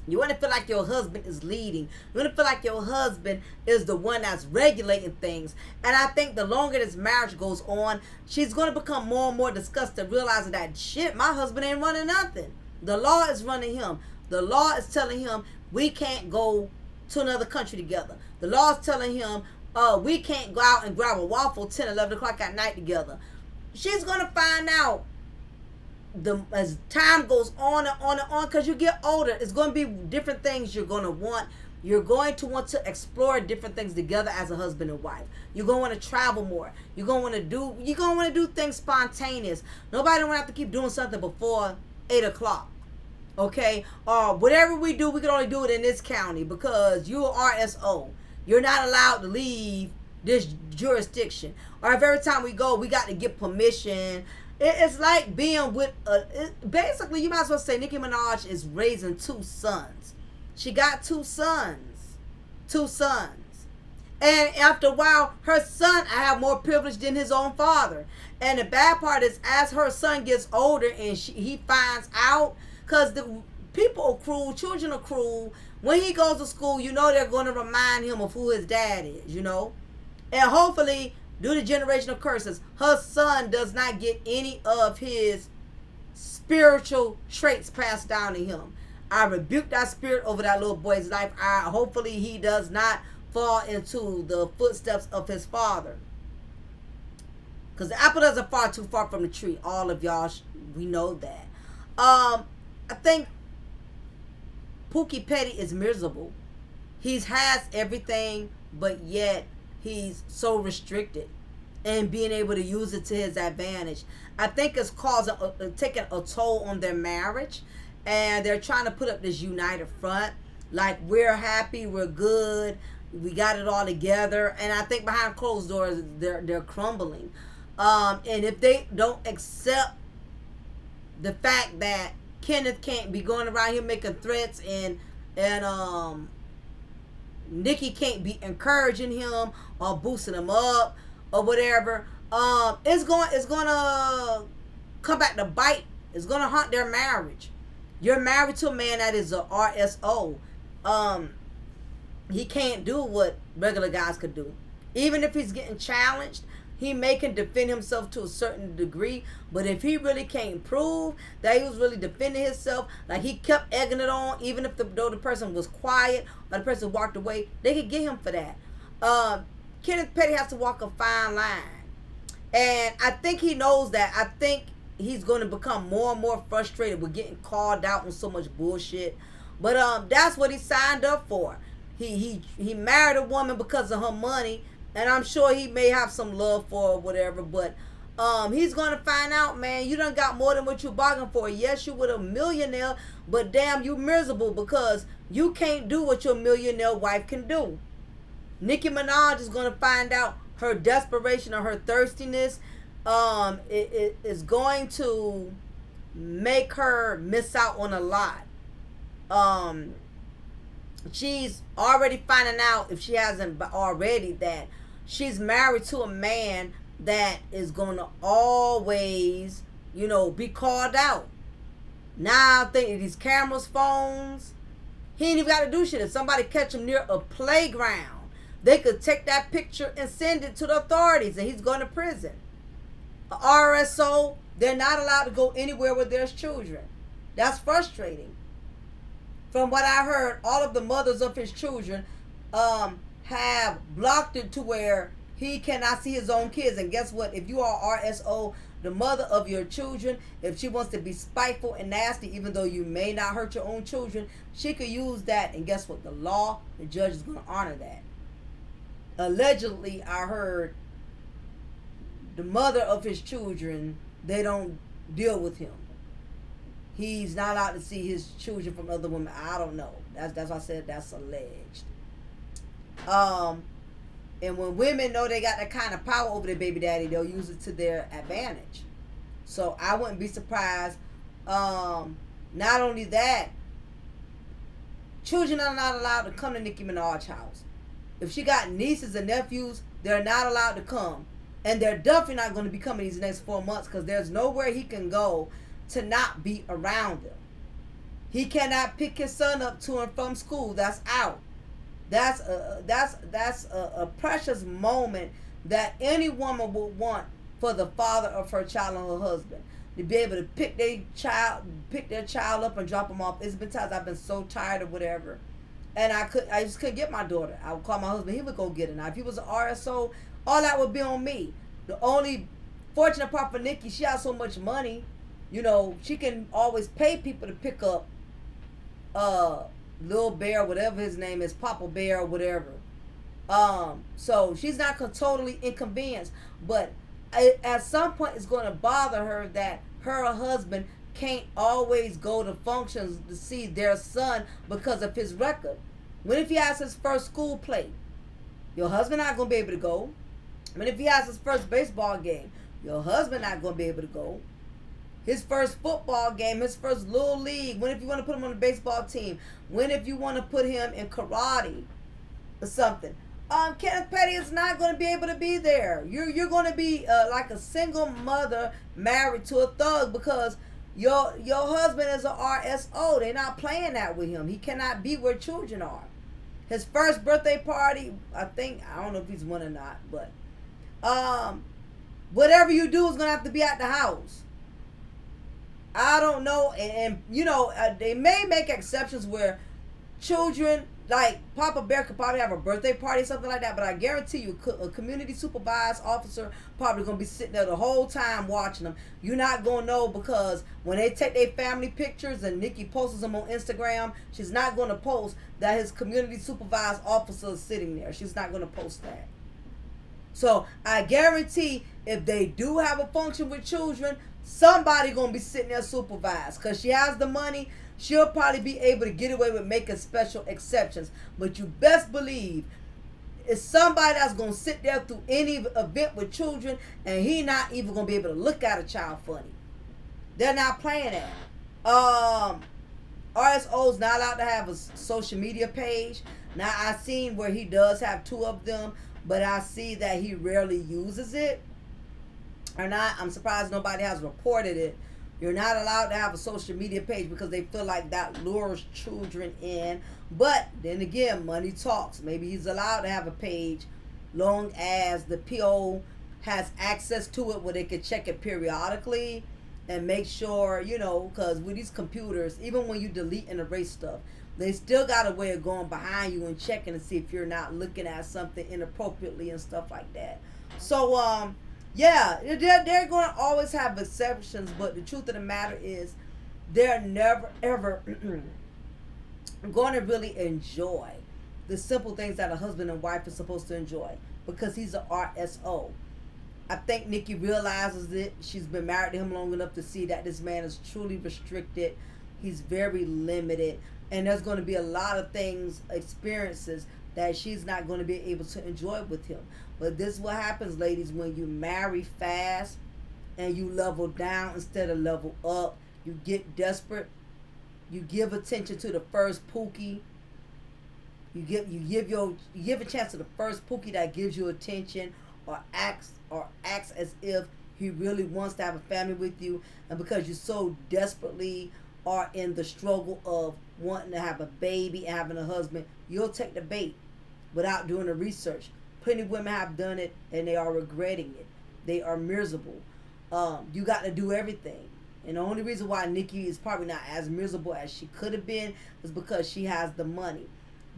You want to feel like your husband is leading. You want to feel like your husband is the one that's regulating things. And I think the longer this marriage goes on, she's going to become more and more disgusted, realizing that, shit, my husband ain't running nothing. The law is running him. The law is telling him we can't go to another country together. The law is telling him we can't go out and grab a waffle 10, 11 o'clock at night together. She's going to find out as time goes on and on and on, because you get older, it's going to be different things you're going to want. You're going to want to explore different things together as a husband and wife. You're going to want to travel more. You're going to want to do things spontaneous. Nobody don't have to keep doing something before 8 o'clock. Okay? Or whatever we do, we can only do it in this county because you're RSO. You're not allowed to leave this jurisdiction. Or if every time we go, we got to get permission. It's like being with basically, you might as well say Nicki Minaj is raising 2 sons. She got 2 sons. 2 sons. And after a while, her son have more privilege than his own father. And the bad part is, as her son gets older and he finds out, because the people are cruel, children are cruel. When he goes to school, you know they're going to remind him of who his dad is, you know. And hopefully, due to generational curses, her son does not get any of his spiritual traits passed down to him. I rebuke that spirit over that little boy's life. Hopefully he does not fall into the footsteps of his father. Because the apple doesn't fall too far from the tree. All of y'all, we know that. I think Pookie Petty is miserable. He has everything, but yet he's so restricted and being able to use it to his advantage. I think it's taking a toll on their marriage, and they're trying to put up this united front, like we're happy, we're good, we got it all together. And I think behind closed doors, they're crumbling. And if they don't accept the fact that Kenneth can't be going around here making threats, and Nicki can't be encouraging him or boosting him up or whatever, it's gonna come back to bite. It's gonna haunt their marriage. You're married to a man that is a RSO. He can't do what regular guys could do. Even if he's getting challenged, he may can defend himself to a certain degree, but if he really can't prove that he was really defending himself, like he kept egging it on, even if though the person was quiet or the person walked away, they could get him for that. Kenneth Petty has to walk a fine line, and I think he knows that. I think he's going to become more and more frustrated with getting called out on so much bullshit. But that's what he signed up for. He married a woman because of her money. And I'm sure he may have some love for her or whatever, but he's going to find out, man, you done got more than what you bargained for. Yes, you were a millionaire, but damn, you miserable because you can't do what your millionaire wife can do. Nicki Minaj is going to find out her desperation or her thirstiness it is going to make her miss out on a lot. She's already finding out, if she hasn't already, that she's married to a man that is going to always, be called out. Now I think these cameras, phones, he ain't even got to do shit. If somebody catch him near a playground, they could take that picture and send it to the authorities, and he's going to prison. A RSO, they're not allowed to go anywhere with their children. That's frustrating. From what I heard, all of the mothers of his children have blocked it to where he cannot see his own kids. And guess what? If you are RSO, the mother of your children, if she wants to be spiteful and nasty, even though you may not hurt your own children, she could use that. And guess what? The law, the judge is going to honor that. Allegedly, I heard the mother of his children, they don't deal with him. He's not allowed to see his children from other women. I don't know. That's why I said that's alleged. And when women know they got that kind of power over their baby daddy, they'll use it to their advantage. So I wouldn't be surprised. Not only that, children are not allowed to come to Nicki Minaj's house. If she got nieces and nephews, they're not allowed to come. And they're definitely not going to be coming these next 4 months, because there's nowhere he can go to not be around them. He cannot pick his son up to and from school. That's out. That's a precious moment that any woman would want for the father of her child and her husband to be able to pick their child up and drop them off. It's been times I've been so tired or whatever, and I just couldn't get my daughter. I would call my husband. He would go get her. Now if he was an RSO, all that would be on me. The only fortunate part for Nicki, she has so much money, she can always pay people to pick up Lil Bear, whatever his name is, Papa Bear or whatever. So she's not totally inconvenienced, but at some point it's going to bother her that her husband can't always go to functions to see their son because of his record. What if he has his first school play? Your husband not going to be able to go. What if he has his first baseball game? Your husband not going to be able to go. His first football game, his first little league. When if you want to put him on the baseball team? When if you want to put him in karate or something? Kenneth Petty is not going to be able to be there. You're going to be like a single mother married to a thug because your husband is an RSO. They're not playing that with him. He cannot be where children are. His first birthday party, I don't know if he's one or not, but whatever you do is going to have to be at the house. I don't know, and they may make exceptions where children, like Papa Bear could probably have a birthday party, something like that, but I guarantee you a community supervised officer probably going to be sitting there the whole time watching them. You're not going to know because when they take their family pictures and Nicki posts them on Instagram, she's not going to post that his community supervised officer is sitting there. She's not going to post that. So I guarantee if they do have a function with children, somebody gonna be sitting there supervised because she has the money. She'll probably be able to get away with making special exceptions. But you best believe it's somebody that's gonna sit there through any event with children, and he not even gonna be able to look at a child funny. They're not playing that. RSO's not allowed to have a social media page. Now I seen where he does have 2 of them, but I see that he rarely uses it. I'm surprised nobody has reported it. You're not allowed to have a social media page because they feel like that lures children in. But then again, money talks. Maybe he's allowed to have a page long as the PO has access to it where they can check it periodically and make sure, because with these computers, even when you delete and erase stuff, they still got a way of going behind you and checking to see if you're not looking at something inappropriately and stuff like that. So, yeah, they're going to always have exceptions, but the truth of the matter is they're never, ever going to really enjoy the simple things that a husband and wife are supposed to enjoy because he's an RSO. I think Nicki realizes it. She's been married to him long enough to see that this man is truly restricted. He's very limited. And there's going to be a lot of experiences that she's not going to be able to enjoy with him. But this is what happens, ladies, when you marry fast and you level down instead of level up. You get desperate. You give attention to the first pookie. You give a chance to the first pookie that gives you attention or acts as if he really wants to have a family with you, and because you so desperately are in the struggle of wanting to have a baby and having a husband, you'll take the bait without doing the research. Plenty of women have done it and they are regretting it. They are miserable. You got to do everything. And the only reason why Nicki is probably not as miserable as she could have been is because she has the money.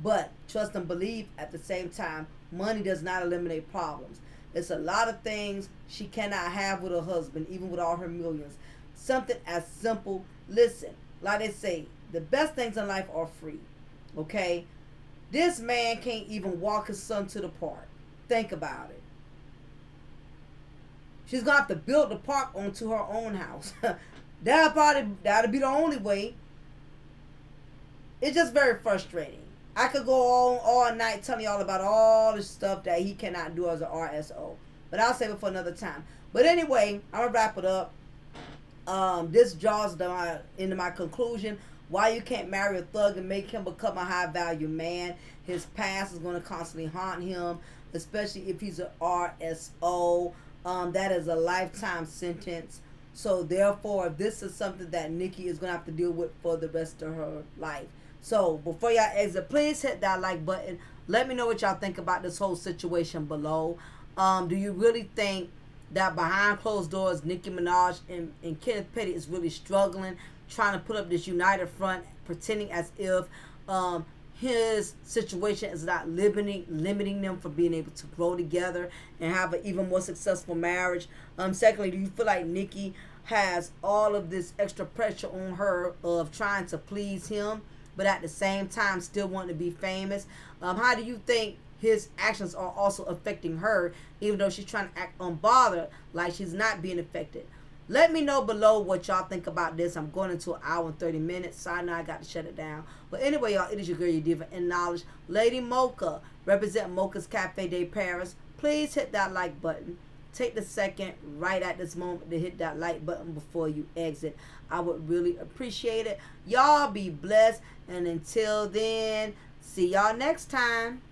But trust and believe at the same time, money does not eliminate problems. It's a lot of things she cannot have with her husband, even with all her millions. Something as simple, listen, like they say, the best things in life are free. Okay? This man can't even walk his son to the park. Think about it. She's going to have to build the park onto her own house. That'll be the only way. It's just very frustrating. I could go on all night telling y'all about all the stuff that he cannot do as an RSO. But I'll save it for another time. But anyway, I'm going to wrap it up. This draws into my conclusion. Why you can't marry a thug and make him become a high value man. His past is going to constantly haunt him. Especially if he's an RSO. That is a lifetime sentence. So therefore, this is something that Nicki is gonna have to deal with for the rest of her life. So before y'all exit, please hit that like button. Let me know what y'all think about this whole situation below. Do you really think that behind closed doors, Nicki Minaj and Kenneth Petty is really struggling, trying to put up this united front, pretending as if his situation is not limiting them from being able to grow together and have an even more successful marriage? Secondly, do you feel like Nicki has all of this extra pressure on her of trying to please him, but at the same time still wanting to be famous? How do you think his actions are also affecting her, even though she's trying to act unbothered, like she's not being affected? Let me know below what y'all think about this. I'm going into an hour and 30 minutes, so I know I got to shut it down. But anyway, y'all, it is your girl, your diva in knowledge, Lady Mocha, represent Mocha's Cafe de Paris. Please hit that like button. Take the second right at this moment to hit that like button before you exit. I would really appreciate it. Y'all be blessed, and until then, see y'all next time.